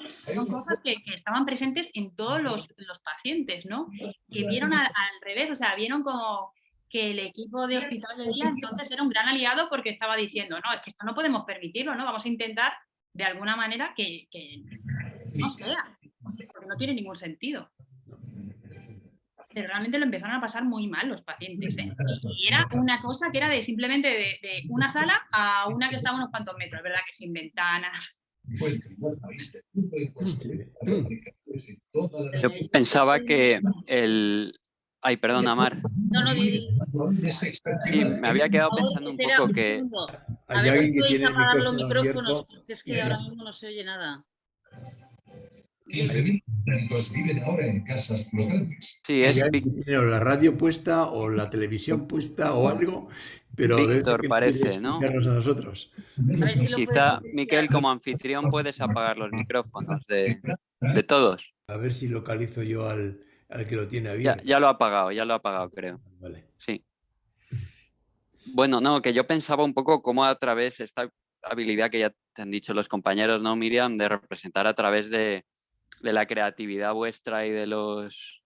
son cosas que estaban presentes en todos los pacientes, ¿no? Que vieron al revés, o sea, vieron como que el equipo de hospital de día entonces era un gran aliado porque estaba diciendo, no, es que esto no podemos permitirlo, ¿no? Vamos a intentar de alguna manera que no sea, porque no tiene ningún sentido. Pero realmente lo empezaron a pasar muy mal los pacientes, ¿eh? Y era una cosa que era de simplemente de una sala a una que estaba a unos cuantos metros, ¿verdad? Que sin ventanas. Yo pensaba que Ay, perdona, Mar. No, Sí, me había quedado pensando un poco que... A ver si podéis apagar los micrófonos, porque es que ahora mismo no se oye nada. Viven ahora en casas flotantes. Sí, Hay alguien que tiene o la radio puesta o la televisión puesta o algo, pero Víctor que parece, quiere ¿no? escucharnos a nosotros. Quizá, Miquel, como anfitrión, puedes apagar los micrófonos de todos. A ver si localizo yo al que lo tiene abierto. Ya lo ha apagado, creo. Vale. Sí. Bueno, no, que yo pensaba un poco cómo a través de esta habilidad que ya te han dicho los compañeros, ¿no, Miriam? De representar a través de la creatividad vuestra y de los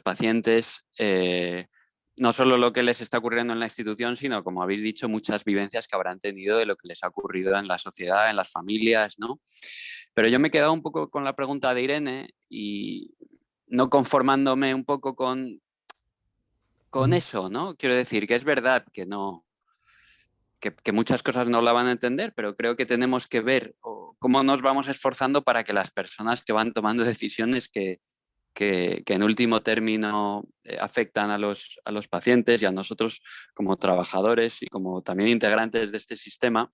pacientes, no solo lo que les está ocurriendo en la institución, sino, como habéis dicho, muchas vivencias que habrán tenido de lo que les ha ocurrido en la sociedad, en las familias, ¿no? Pero yo me he quedado un poco con la pregunta de Irene y no conformándome un poco con eso, ¿no? Quiero decir que es verdad que no... Que muchas cosas no la van a entender, pero creo que tenemos que ver cómo nos vamos esforzando para que las personas que van tomando decisiones que en último término afectan a los pacientes y a nosotros como trabajadores y como también integrantes de este sistema,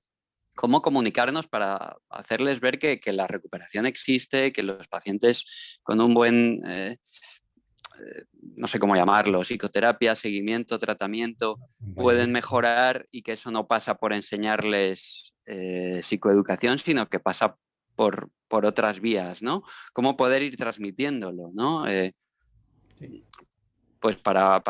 cómo comunicarnos para hacerles ver que la recuperación existe, que los pacientes con un buen... no sé cómo llamarlo, psicoterapia, seguimiento, tratamiento, pueden mejorar y que eso no pasa por enseñarles psicoeducación, sino que pasa por otras vías, ¿no? Cómo poder ir transmitiéndolo, ¿no? Pues para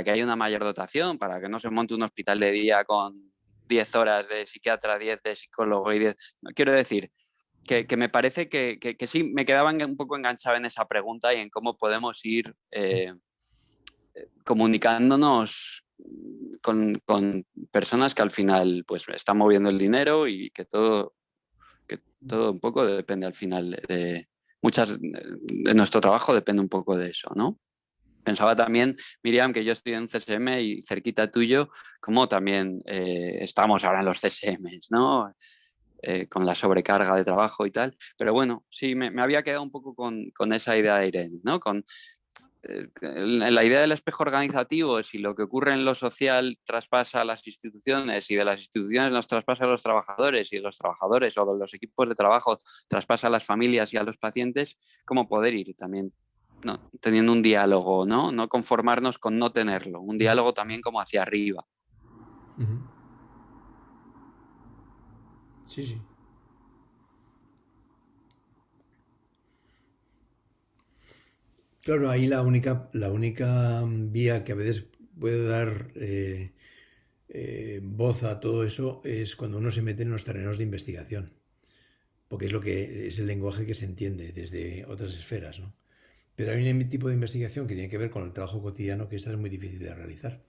que haya una mayor dotación, para que no se monte un hospital de día con 10 horas de psiquiatra, 10 de psicólogo y 10... No, quiero decir que me parece que sí, me quedaba un poco enganchado en esa pregunta y en cómo podemos ir comunicándonos con personas que al final pues están moviendo el dinero y que todo un poco depende al final de nuestro trabajo, depende un poco de eso, ¿no? Pensaba también, Miriam, que yo estoy en CSM y cerquita tuyo, como también estamos ahora en los CSMs, ¿no? Con la sobrecarga de trabajo y tal. Pero bueno, sí, me había quedado un poco con esa idea de Irene, ¿no? Con la idea del espejo organizativo, si lo que ocurre en lo social traspasa a las instituciones y de las instituciones nos traspasa a los trabajadores y de los trabajadores o de los equipos de trabajo traspasa a las familias y a los pacientes, ¿cómo poder ir también no, teniendo un diálogo, ¿no? No conformarnos con no tenerlo, un diálogo también como hacia arriba? Sí, sí. Claro, ahí la única vía que a veces puede dar voz a todo eso es cuando uno se mete en los terrenos de investigación, porque es lo que es el lenguaje que se entiende desde otras esferas, ¿no? Pero hay un tipo de investigación que tiene que ver con el trabajo cotidiano que esta es muy difícil de realizar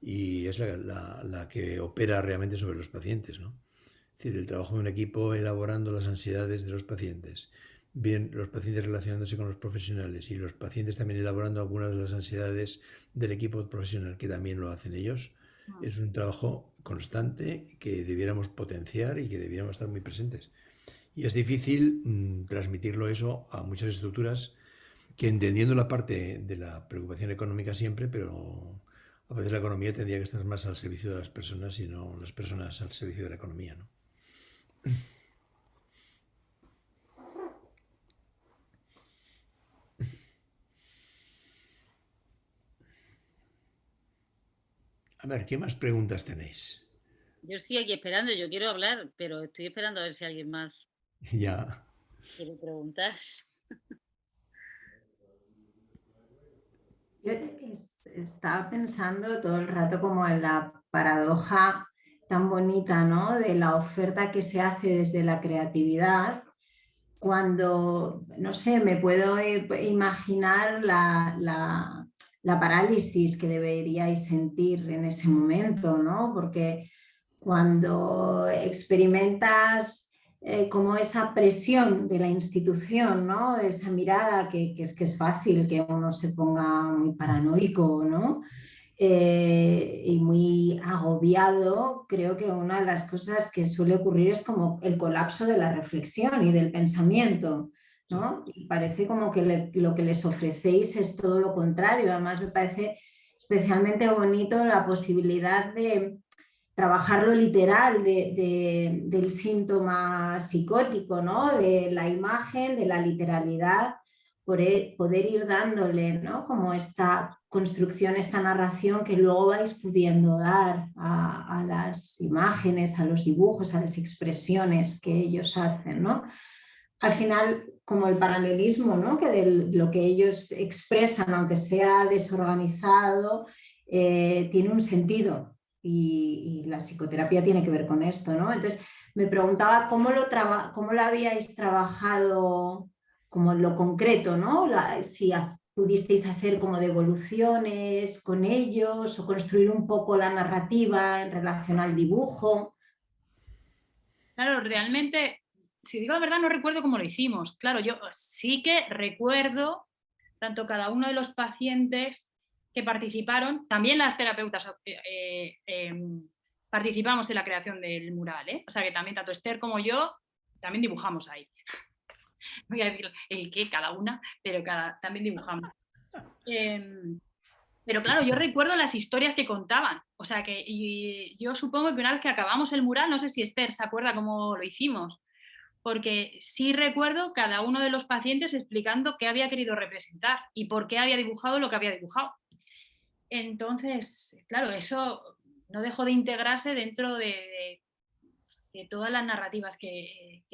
y es la que opera realmente sobre los pacientes, ¿no? Es decir, el trabajo de un equipo elaborando las ansiedades de los pacientes, bien los pacientes relacionándose con los profesionales y los pacientes también elaborando algunas de las ansiedades del equipo profesional, que también lo hacen ellos. Es un trabajo constante que debiéramos potenciar y que debiéramos estar muy presentes. Y es difícil transmitirlo eso a muchas estructuras que, entendiendo la parte de la preocupación económica siempre, pero a veces la economía tendría que estar más al servicio de las personas y no las personas al servicio de la economía, ¿no? A ver, ¿qué más preguntas tenéis? Yo estoy aquí esperando, yo quiero hablar, pero estoy esperando a ver si alguien más Ya. quiere preguntar. Yo estaba pensando todo el rato como en la paradoja tan bonita, ¿no? De la oferta que se hace desde la creatividad, cuando, no sé, me puedo imaginar la parálisis que deberíais sentir en ese momento, ¿no? Porque cuando experimentas como esa presión de la institución, ¿no? Esa mirada que es fácil que uno se ponga muy paranoico, ¿no? Y muy agobiado, creo que una de las cosas que suele ocurrir es como el colapso de la reflexión y del pensamiento, ¿no? Y parece como que lo que les ofrecéis es todo lo contrario. Además, me parece especialmente bonito la posibilidad de trabajar lo literal del síntoma psicótico, ¿no? De la imagen, de la literalidad, poder ir dándole, ¿no? Como esta construcción, esta narración que luego vais pudiendo dar a las imágenes, a los dibujos, a las expresiones que ellos hacen, ¿no? Al final, como el paralelismo, ¿no? Que de lo que ellos expresan, aunque sea desorganizado, tiene un sentido. Y la psicoterapia tiene que ver con esto, ¿no? Entonces, me preguntaba cómo lo habíais trabajado como en lo concreto, ¿no? Si pudisteis hacer como devoluciones con ellos o construir un poco la narrativa en relación al dibujo. Claro, realmente, si digo la verdad, no recuerdo cómo lo hicimos. Claro, yo sí que recuerdo tanto cada uno de los pacientes que participaron, también las terapeutas participamos en la creación del mural, ¿eh? O sea que también tanto Esther como yo también dibujamos ahí. No voy a decir el qué, cada una, pero también dibujamos. Pero claro, yo recuerdo las historias que contaban. O sea que yo supongo que una vez que acabamos el mural, no sé si Esther se acuerda cómo lo hicimos, porque sí recuerdo cada uno de los pacientes explicando qué había querido representar y por qué había dibujado lo que había dibujado. Entonces, claro, eso no dejó de integrarse dentro de todas las narrativas que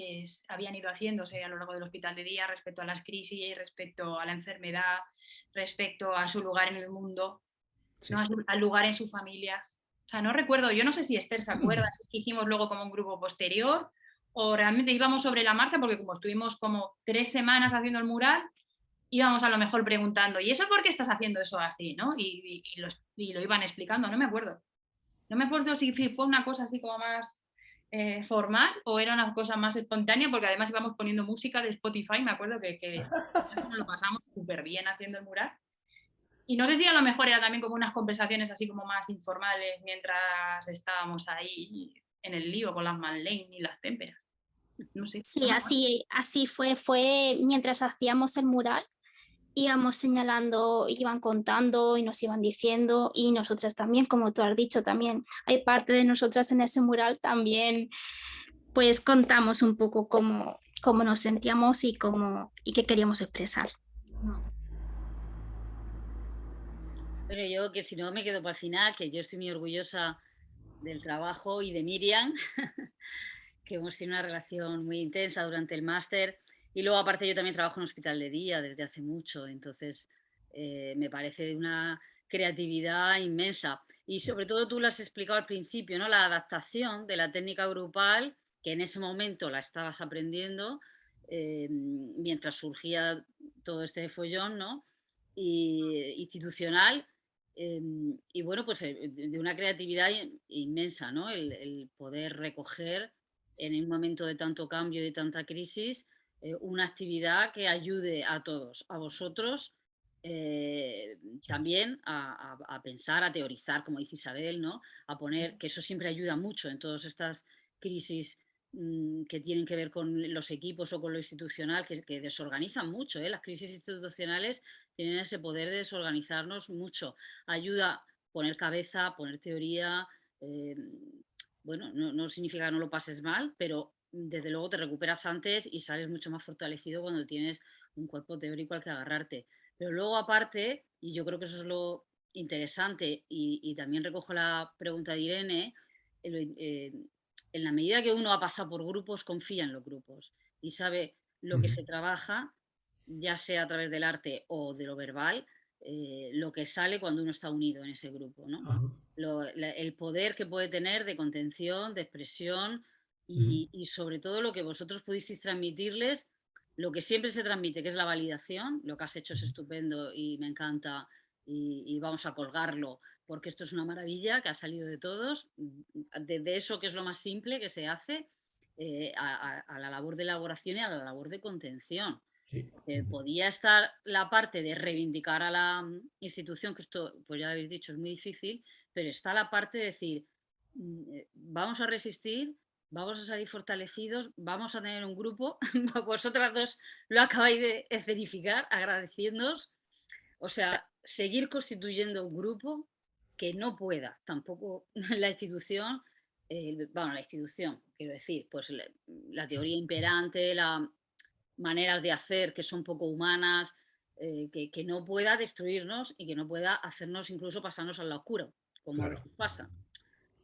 habían ido haciéndose a lo largo del hospital de día respecto a las crisis, respecto a la enfermedad, respecto a su lugar en el mundo, sí, ¿no? Al lugar en sus familias. O sea, no recuerdo, yo no sé si Esther se acuerda, si es que hicimos luego como un grupo posterior o realmente íbamos sobre la marcha, porque como estuvimos como 3 semanas haciendo el mural, íbamos a lo mejor preguntando, ¿y eso por qué estás haciendo eso así? ¿No? Y lo iban explicando, no me acuerdo. No me acuerdo si fue una cosa así como más formal o era una cosa más espontánea, porque además íbamos poniendo música de Spotify, me acuerdo que nos lo pasamos súper bien haciendo el mural. Y no sé si a lo mejor era también como unas conversaciones así como más informales mientras estábamos ahí en el lío con las Madeleine y las témperas. No sé. Sí, así fue mientras hacíamos el mural. Íbamos señalando, iban contando y nos iban diciendo, y nosotras también, como tú has dicho, también hay parte de nosotras en ese mural, también pues contamos un poco cómo nos sentíamos y qué queríamos expresar. Pero yo, que si no me quedo para el final, que yo estoy muy orgullosa del trabajo y de Miriam, que hemos tenido una relación muy intensa durante el máster. Y luego, aparte, yo también trabajo en un hospital de día desde hace mucho, entonces me parece de una creatividad inmensa. Y sobre todo tú lo has explicado al principio, ¿no? La adaptación de la técnica grupal, que en ese momento la estabas aprendiendo, mientras surgía todo este follón, ¿no? Institucional. Y bueno, pues de una creatividad inmensa, ¿no? El poder recoger en un momento de tanto cambio y de tanta crisis, una actividad que ayude a todos, a vosotros también a pensar, a teorizar, como dice Isabel, ¿no? A poner, que eso siempre ayuda mucho en todas estas crisis que tienen que ver con los equipos o con lo institucional, que desorganizan mucho. Las crisis institucionales tienen ese poder de desorganizarnos mucho. Ayuda a poner cabeza, poner teoría. Bueno, no significa que no lo pases mal, pero desde luego te recuperas antes y sales mucho más fortalecido cuando tienes un cuerpo teórico al que agarrarte. Pero luego aparte, y yo creo que eso es lo interesante, y también recojo la pregunta de Irene, en la medida que uno ha pasado por grupos, confía en los grupos y sabe lo que se trabaja, ya sea a través del arte o de lo verbal, lo que sale cuando uno está unido en ese grupo, ¿no? El poder que puede tener de contención, de expresión y sobre todo lo que vosotros pudisteis transmitirles, lo que siempre se transmite, que es la validación. Lo que has hecho es estupendo y me encanta y vamos a colgarlo porque esto es una maravilla que ha salido de todos, desde eso que es lo más simple que se hace a la labor de elaboración y a la labor de contención. Sí. Podía estar la parte de reivindicar a la institución, que esto, pues ya habéis dicho, es muy difícil, pero está la parte de decir, vamos a resistir, vamos a salir fortalecidos, vamos a tener un grupo, vosotras dos lo acabáis de escenificar, agradeciéndoos, o sea, seguir constituyendo un grupo que no pueda tampoco la institución, la institución, quiero decir, pues la teoría imperante, las maneras de hacer que son poco humanas, que no pueda destruirnos y que no pueda hacernos incluso pasarnos al lado oscuro, como a veces pasa.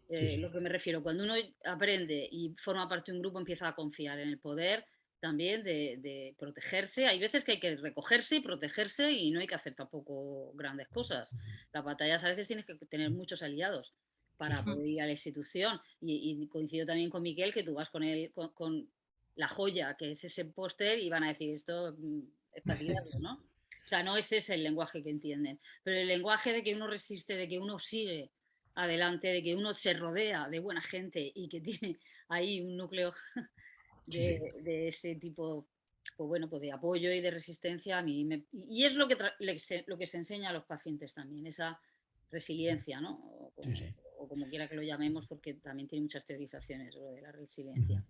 Lo que me refiero, cuando uno aprende y forma parte de un grupo, empieza a confiar en el poder también de protegerse. Hay veces que hay que recogerse y protegerse y no hay que hacer tampoco grandes cosas. Las batallas a veces tienes que tener muchos aliados para poder ir a la institución. Y coincido también con Miquel, que tú vas con con la joya, que es ese póster, y van a decir, esto es para tirarlo, ¿no? O sea, no es ese el lenguaje que entienden, pero el lenguaje de que uno resiste, de que uno sigue adelante, de que uno se rodea de buena gente y que tiene ahí un núcleo de ese tipo, pues bueno, pues de apoyo y de resistencia, y es lo que se enseña a los pacientes también, esa resiliencia, ¿no? O como quiera que lo llamemos, porque también tiene muchas teorizaciones lo de la resiliencia.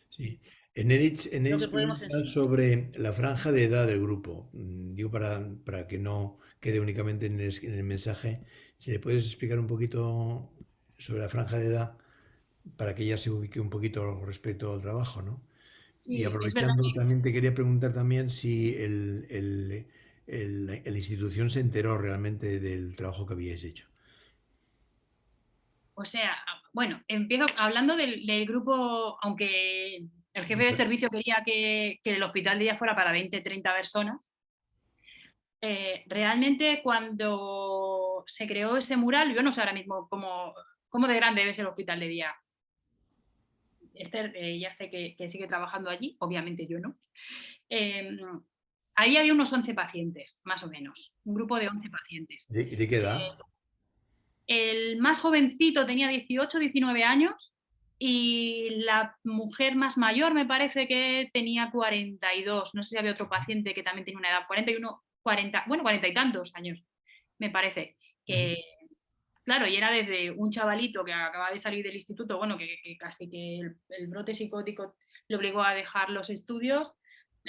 Sí. En Edith pregunta sobre la franja de edad del grupo. Digo, para que no quede únicamente en el mensaje, si le puedes explicar un poquito sobre la franja de edad para que ella se ubique un poquito respecto al trabajo, ¿no? Sí, y aprovechando, también te quería preguntar también si la institución se enteró realmente del trabajo que habíais hecho. O sea, bueno, empiezo hablando del grupo, aunque el jefe de servicio quería que el hospital de día fuera para 20, 30 personas. Realmente cuando se creó ese mural, yo no sé ahora mismo cómo de grande es el hospital de día. Esther ya sé que sigue trabajando allí, obviamente yo no. Ahí había unos 11 pacientes, más o menos, un grupo de 11 pacientes. ¿De qué edad? El más jovencito tenía 18, 19 años y la mujer más mayor me parece que tenía 42. No sé si había otro paciente que también tenía una edad, 41, 40, bueno, 40 y tantos años. me parece, que, claro, y era desde un chavalito que acaba de salir del instituto, bueno, que casi que el brote psicótico le obligó a dejar los estudios,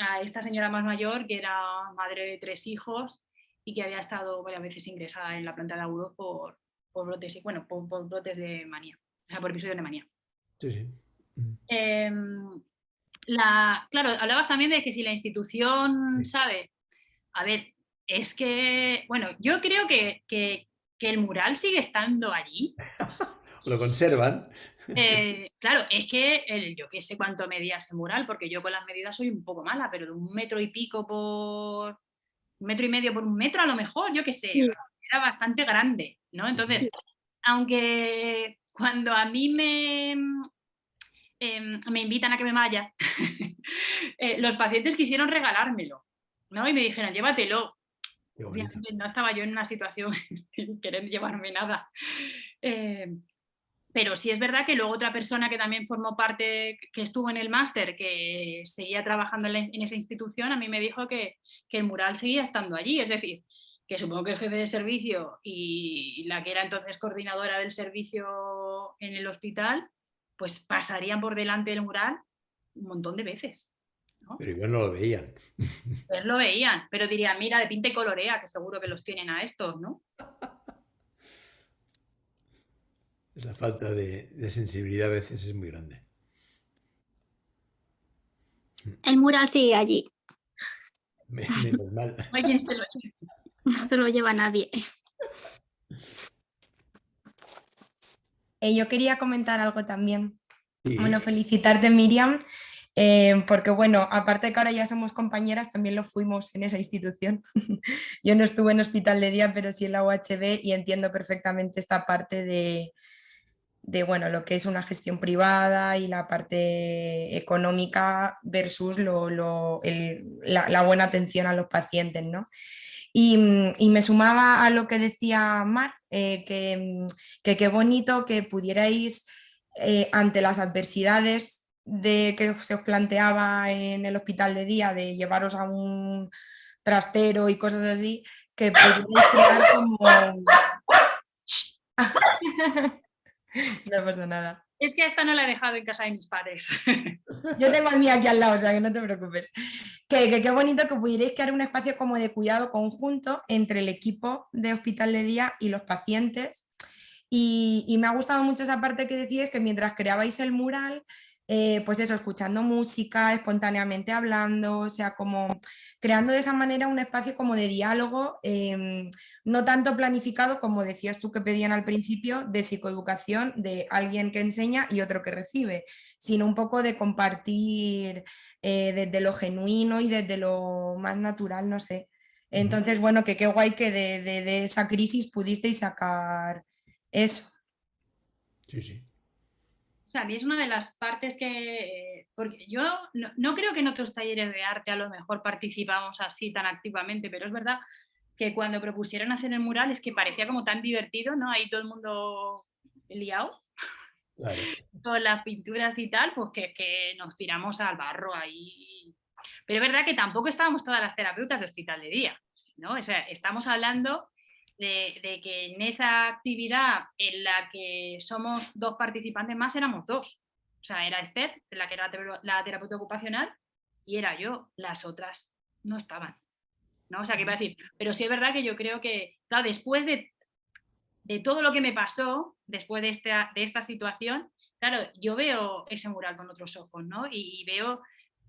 a esta señora más mayor, que era madre de 3 hijos y que había estado varias veces ingresada en la planta de agudos por brotes, bueno, por brotes de manía, o sea, por episodios de manía. Sí, sí. Claro, hablabas también de que si la institución sabe, a ver, es que, bueno, yo creo que el mural sigue estando allí. Lo conservan. Claro, es que yo qué sé cuánto medía ese mural, porque yo con las medidas soy un poco mala, pero de 1 metro y pico por 1,5 metros por 1 metro a lo mejor, yo qué sé, Sí. era bastante grande, ¿no? Entonces, Sí. aunque cuando a mí me invitan a que me vaya, los pacientes quisieron regalármelo, ¿no? Y me dijeron, llévatelo. Qué bonito. Obviamente no estaba yo en una situación de querer llevarme nada. Pero sí es verdad que luego otra persona que también formó parte, que estuvo en el máster, que seguía trabajando en esa institución, a mí me dijo que el mural seguía estando allí. Es decir, que supongo que el jefe de servicio y la que era entonces coordinadora del servicio en el hospital, pues pasarían por delante del mural un montón de veces, ¿no? Pero igual no lo veían. Pues lo veían, pero dirían, mira, de pinta y colorea, que seguro que los tienen a estos, ¿no? Es la falta de sensibilidad a veces es muy grande. El mural sigue allí, Menos mal. No hay quien se lo lleve. no se lo lleva nadie. Yo quería comentar algo también. Sí. Bueno, felicitarte, Miriam, porque bueno, aparte que ahora ya somos compañeras, también lo fuimos en esa institución. Yo no estuve en hospital de día, pero sí en la UHB y entiendo perfectamente esta parte de bueno, lo que es una gestión privada y la parte económica versus la buena atención a los pacientes, ¿no? Y me sumaba a lo que decía Mar, que qué bonito que pudierais, ante las adversidades que se os planteaba en el hospital de día, de llevaros a un trastero y cosas así, que pudierais crear como... No pasa nada. Es que esta no la he dejado en casa de mis padres. Yo tengo el mío aquí al lado, o sea que no te preocupes. Que qué bonito que pudierais crear un espacio como de cuidado conjunto entre el equipo de hospital de día y los pacientes. Y me ha gustado mucho esa parte que decíais, que mientras creabais el mural, pues eso, escuchando música, espontáneamente hablando, o sea, como creando de esa manera un espacio como de diálogo, no tanto planificado como decías tú que pedían al principio, de psicoeducación, de alguien que enseña y otro que recibe, sino un poco de compartir desde lo genuino y desde lo más natural, no sé. Entonces, bueno, que qué guay que de esa crisis pudisteis sacar eso. Sí, sí. O sea, a mí es una de las partes que... porque yo no creo que en otros talleres de arte a lo mejor participamos así tan activamente, pero es verdad que cuando propusieron hacer el mural es que parecía como tan divertido, ¿no? Ahí todo el mundo liado, Claro. todas las pinturas y tal, pues que nos tiramos al barro ahí. Pero es verdad que tampoco estábamos todas las terapeutas de hospital de día, ¿no? O sea, estamos hablando de que en esa actividad en la que somos 2 participantes más, éramos 2. O sea, era Esther, la que era la terapeuta ocupacional, y era yo. Las otras no estaban, ¿no? O sea, que iba a decir, pero sí es verdad que yo creo que, claro, después de todo lo que me pasó, después de esta situación, claro, yo veo ese mural con otros ojos, ¿no? Y veo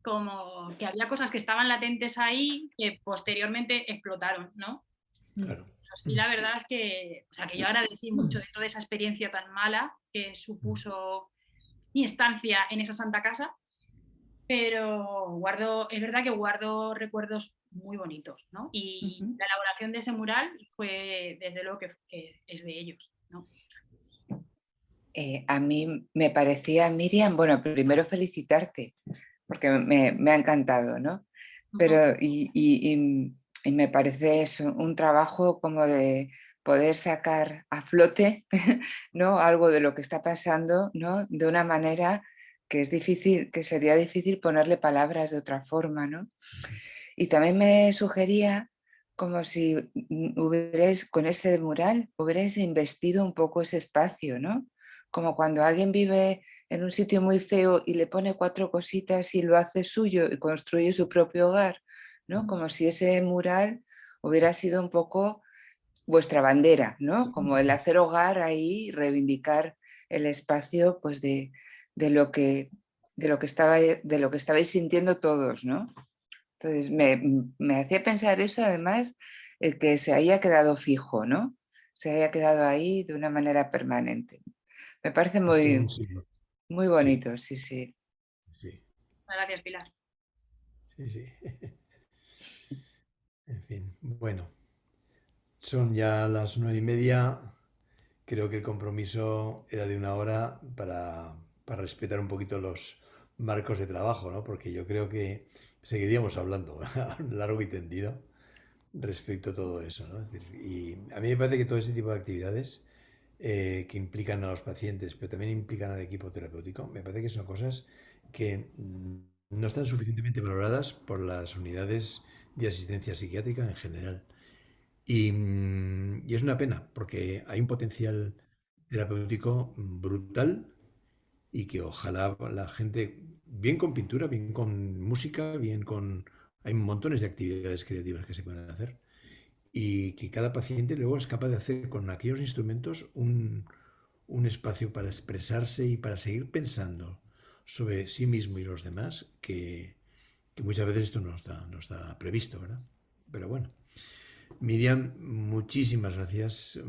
como que había cosas que estaban latentes ahí que posteriormente explotaron, ¿no? Claro. Sí, la verdad es que, o sea, que yo agradecí mucho de toda esa experiencia tan mala que supuso mi estancia en esa santa casa, pero es verdad que guardo recuerdos muy bonitos, ¿no? Y la elaboración de ese mural fue, desde luego, que es de ellos, ¿no? A mí me parecía, Miriam, bueno, primero felicitarte, porque me ha encantado, ¿no? Pero, y me parece eso, un trabajo como de poder sacar a flote, ¿no? Algo de lo que está pasando, ¿no? De una manera que es difícil, que sería difícil ponerle palabras de otra forma, ¿no? Y también me sugería como si hubierais, con ese mural, hubierais investido un poco ese espacio, ¿no? Como cuando alguien vive en un sitio muy feo y le pone 4 cositas y lo hace suyo y construye su propio hogar, ¿no? Como si ese mural hubiera sido un poco vuestra bandera, ¿no? Como el hacer hogar ahí, reivindicar el espacio, pues de lo que estabais sintiendo todos, ¿no? Entonces me hacía pensar eso, además, el que se haya quedado fijo, ¿no? Se haya quedado ahí de una manera permanente. Me parece Es todo un muy, siglo. muy Sí, bonito, sí, sí. sí, Gracias, Pilar. sí, sí. En fin, bueno, son ya las 9:30. Creo que el compromiso era de 1 hora para respetar un poquito los marcos de trabajo, ¿no? Porque yo creo que seguiríamos hablando a largo y tendido respecto a todo eso, ¿no? Es decir, y a mí me parece que todo ese tipo de actividades que implican a los pacientes, pero también implican al equipo terapéutico, me parece que son cosas que no están suficientemente valoradas por las unidades de asistencia psiquiátrica en general. Y es una pena, porque hay un potencial terapéutico brutal y que ojalá la gente, bien con pintura, bien con música, bien con... Hay montones de actividades creativas que se pueden hacer y que cada paciente luego es capaz de hacer con aquellos instrumentos un espacio para expresarse y para seguir pensando sobre sí mismo y los demás, que muchas veces esto no está previsto, ¿verdad? Pero bueno. Miriam, muchísimas gracias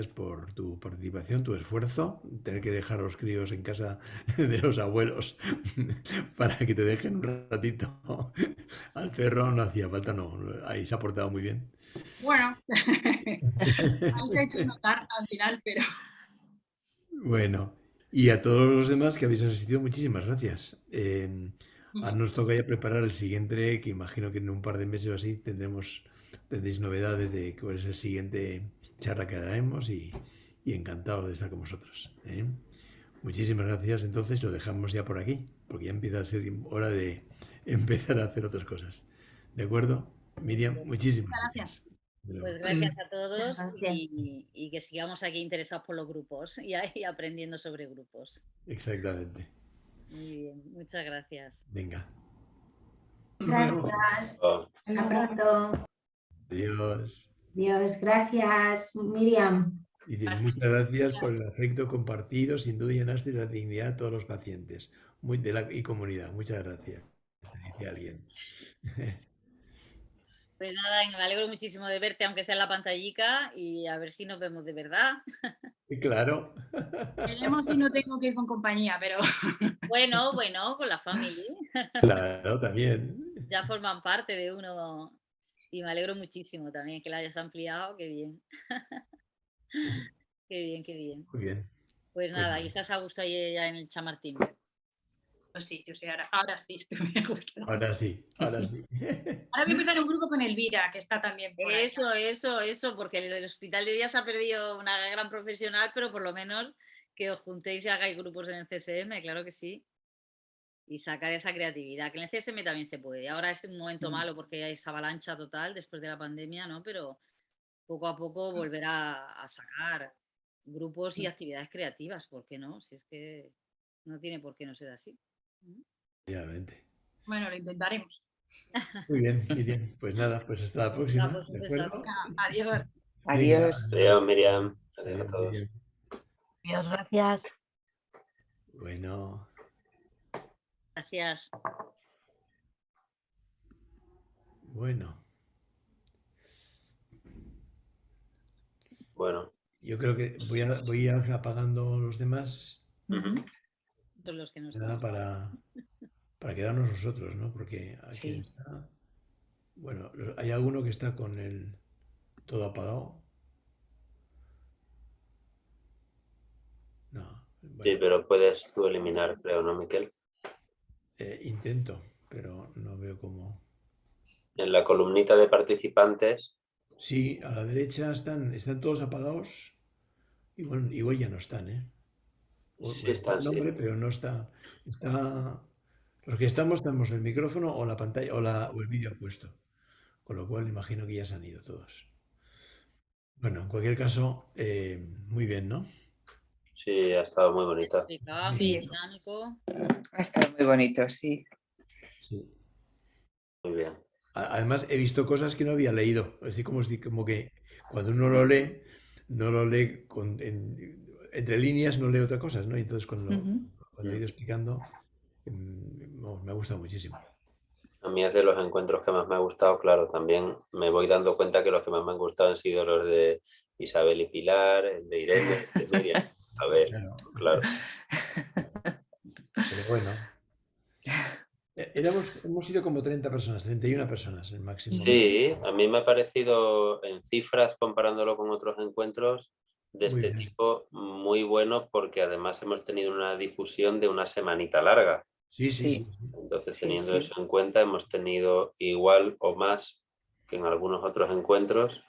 por tu participación, tu esfuerzo, tener que dejar a los críos en casa de los abuelos para que te dejen un ratito al perro, no hacía falta, no, ahí se ha portado muy bien. Bueno, ahí se ha hecho notar al final, pero Bueno, y a todos los demás que habéis asistido, muchísimas gracias. Ahora nos toca ya preparar el siguiente, que imagino que en un par de meses o así tendréis novedades de cuál es el siguiente charla que daremos y encantados de estar con vosotros. ¿Eh? Muchísimas gracias. Entonces lo dejamos ya por aquí, porque ya empieza a ser hora de empezar a hacer otras cosas. ¿De acuerdo? Miriam, muchísimas gracias. De nuevo. Pues gracias a todos gracias. y que sigamos aquí interesados por los grupos y ahí aprendiendo sobre grupos. Exactamente. Muy bien, muchas gracias. Venga. Gracias. Oh. Hasta pronto. Adiós. Dios, gracias, Miriam. Dice, muchas gracias por el afecto compartido. Sin duda llenaste la dignidad a todos los pacientes y comunidad. Muchas gracias. Dice alguien. Pues nada, me alegro muchísimo de verte, aunque sea en la pantallica, y a ver si nos vemos de verdad. Claro. veremos si no tengo que ir con compañía, pero Bueno, con la familia. Claro, también. Ya forman parte de uno y me alegro muchísimo también que la hayas ampliado, qué bien. Qué bien, qué bien. Muy bien. Pues nada, y estás a gusto ahí ya en el Chamartín. pues sí, ahora sí, estoy muy a gusto. Ahora sí, ahora sí. Ahora voy a empezar un grupo con Elvira, que está también por ahí. Eso, porque el hospital de día se ha perdido una gran profesional, pero por lo menos que os juntéis y hagáis grupos en el CSM, claro que sí. Y sacar esa creatividad, que en el CSM también se puede. Ahora es un momento malo porque hay esa avalancha total después de la pandemia, ¿no? Pero poco a poco volver a sacar grupos y actividades creativas, ¿por qué no? Si es que no tiene por qué no ser así. Obviamente. Bueno, lo intentaremos. Muy bien, Miriam. Pues nada, pues hasta la próxima. Pues un ¿De besazo. acuerdo? Adiós. Adiós. Adiós, Miriam. Adiós a Adiós, todos. Miriam. Dios, gracias. Bueno, Gracias. bueno. Bueno, Yo creo que voy a ir apagando los demás, Son los que nos ¿verdad? Para quedarnos nosotros, ¿no? Porque aquí Sí. está. Bueno, hay alguno que está con el todo apagado. No, sí, bueno, pero puedes tú eliminar, creo, ¿no, Miquel? intento, pero no veo cómo. En la columnita de participantes, Sí, a la derecha están todos apagados. Igual ya no están, ¿eh? sí están, El nombre, sí. pero no está. Los que estamos el micrófono o la pantalla o el vídeo puesto. con lo cual imagino que ya se han ido todos. Bueno, en cualquier caso, muy bien, ¿no? Sí, ha estado muy bonita. Explicado, Sí. muy dinámico. Ha estado muy bonito, sí. Sí. Muy bien. Además, he visto cosas que no había leído. Es decir, como que cuando uno no lo lee entre líneas, no lee otras cosas, ¿no? Y entonces cuando he ido explicando, me ha gustado muchísimo. A mí es de los encuentros que más me ha gustado, claro, también me voy dando cuenta que los que más me han gustado han sido los de Isabel y Pilar, el de Irene, el de Miriam. A ver, claro. Pero bueno. Hemos sido como 30 personas, 31 personas el máximo. Sí, a mí me ha parecido en cifras, comparándolo con otros encuentros de Muy este bien. tipo, muy bueno, porque además hemos tenido una difusión de una semanita larga. Sí, sí, sí. Entonces, Sí, teniendo sí. eso en cuenta, hemos tenido igual o más que en algunos otros encuentros,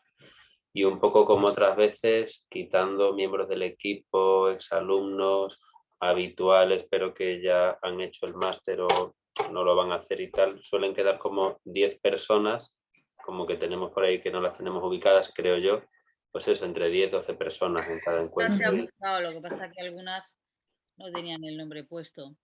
y un poco como otras veces, quitando miembros del equipo, exalumnos, habituales, pero que ya han hecho el máster o no lo van a hacer y tal, suelen quedar como 10 personas, como que tenemos por ahí que no las tenemos ubicadas, creo yo, pues eso, entre 10 12 personas en cada Ya encuentro. se ha buscado, lo que pasa es que algunas no tenían el nombre puesto.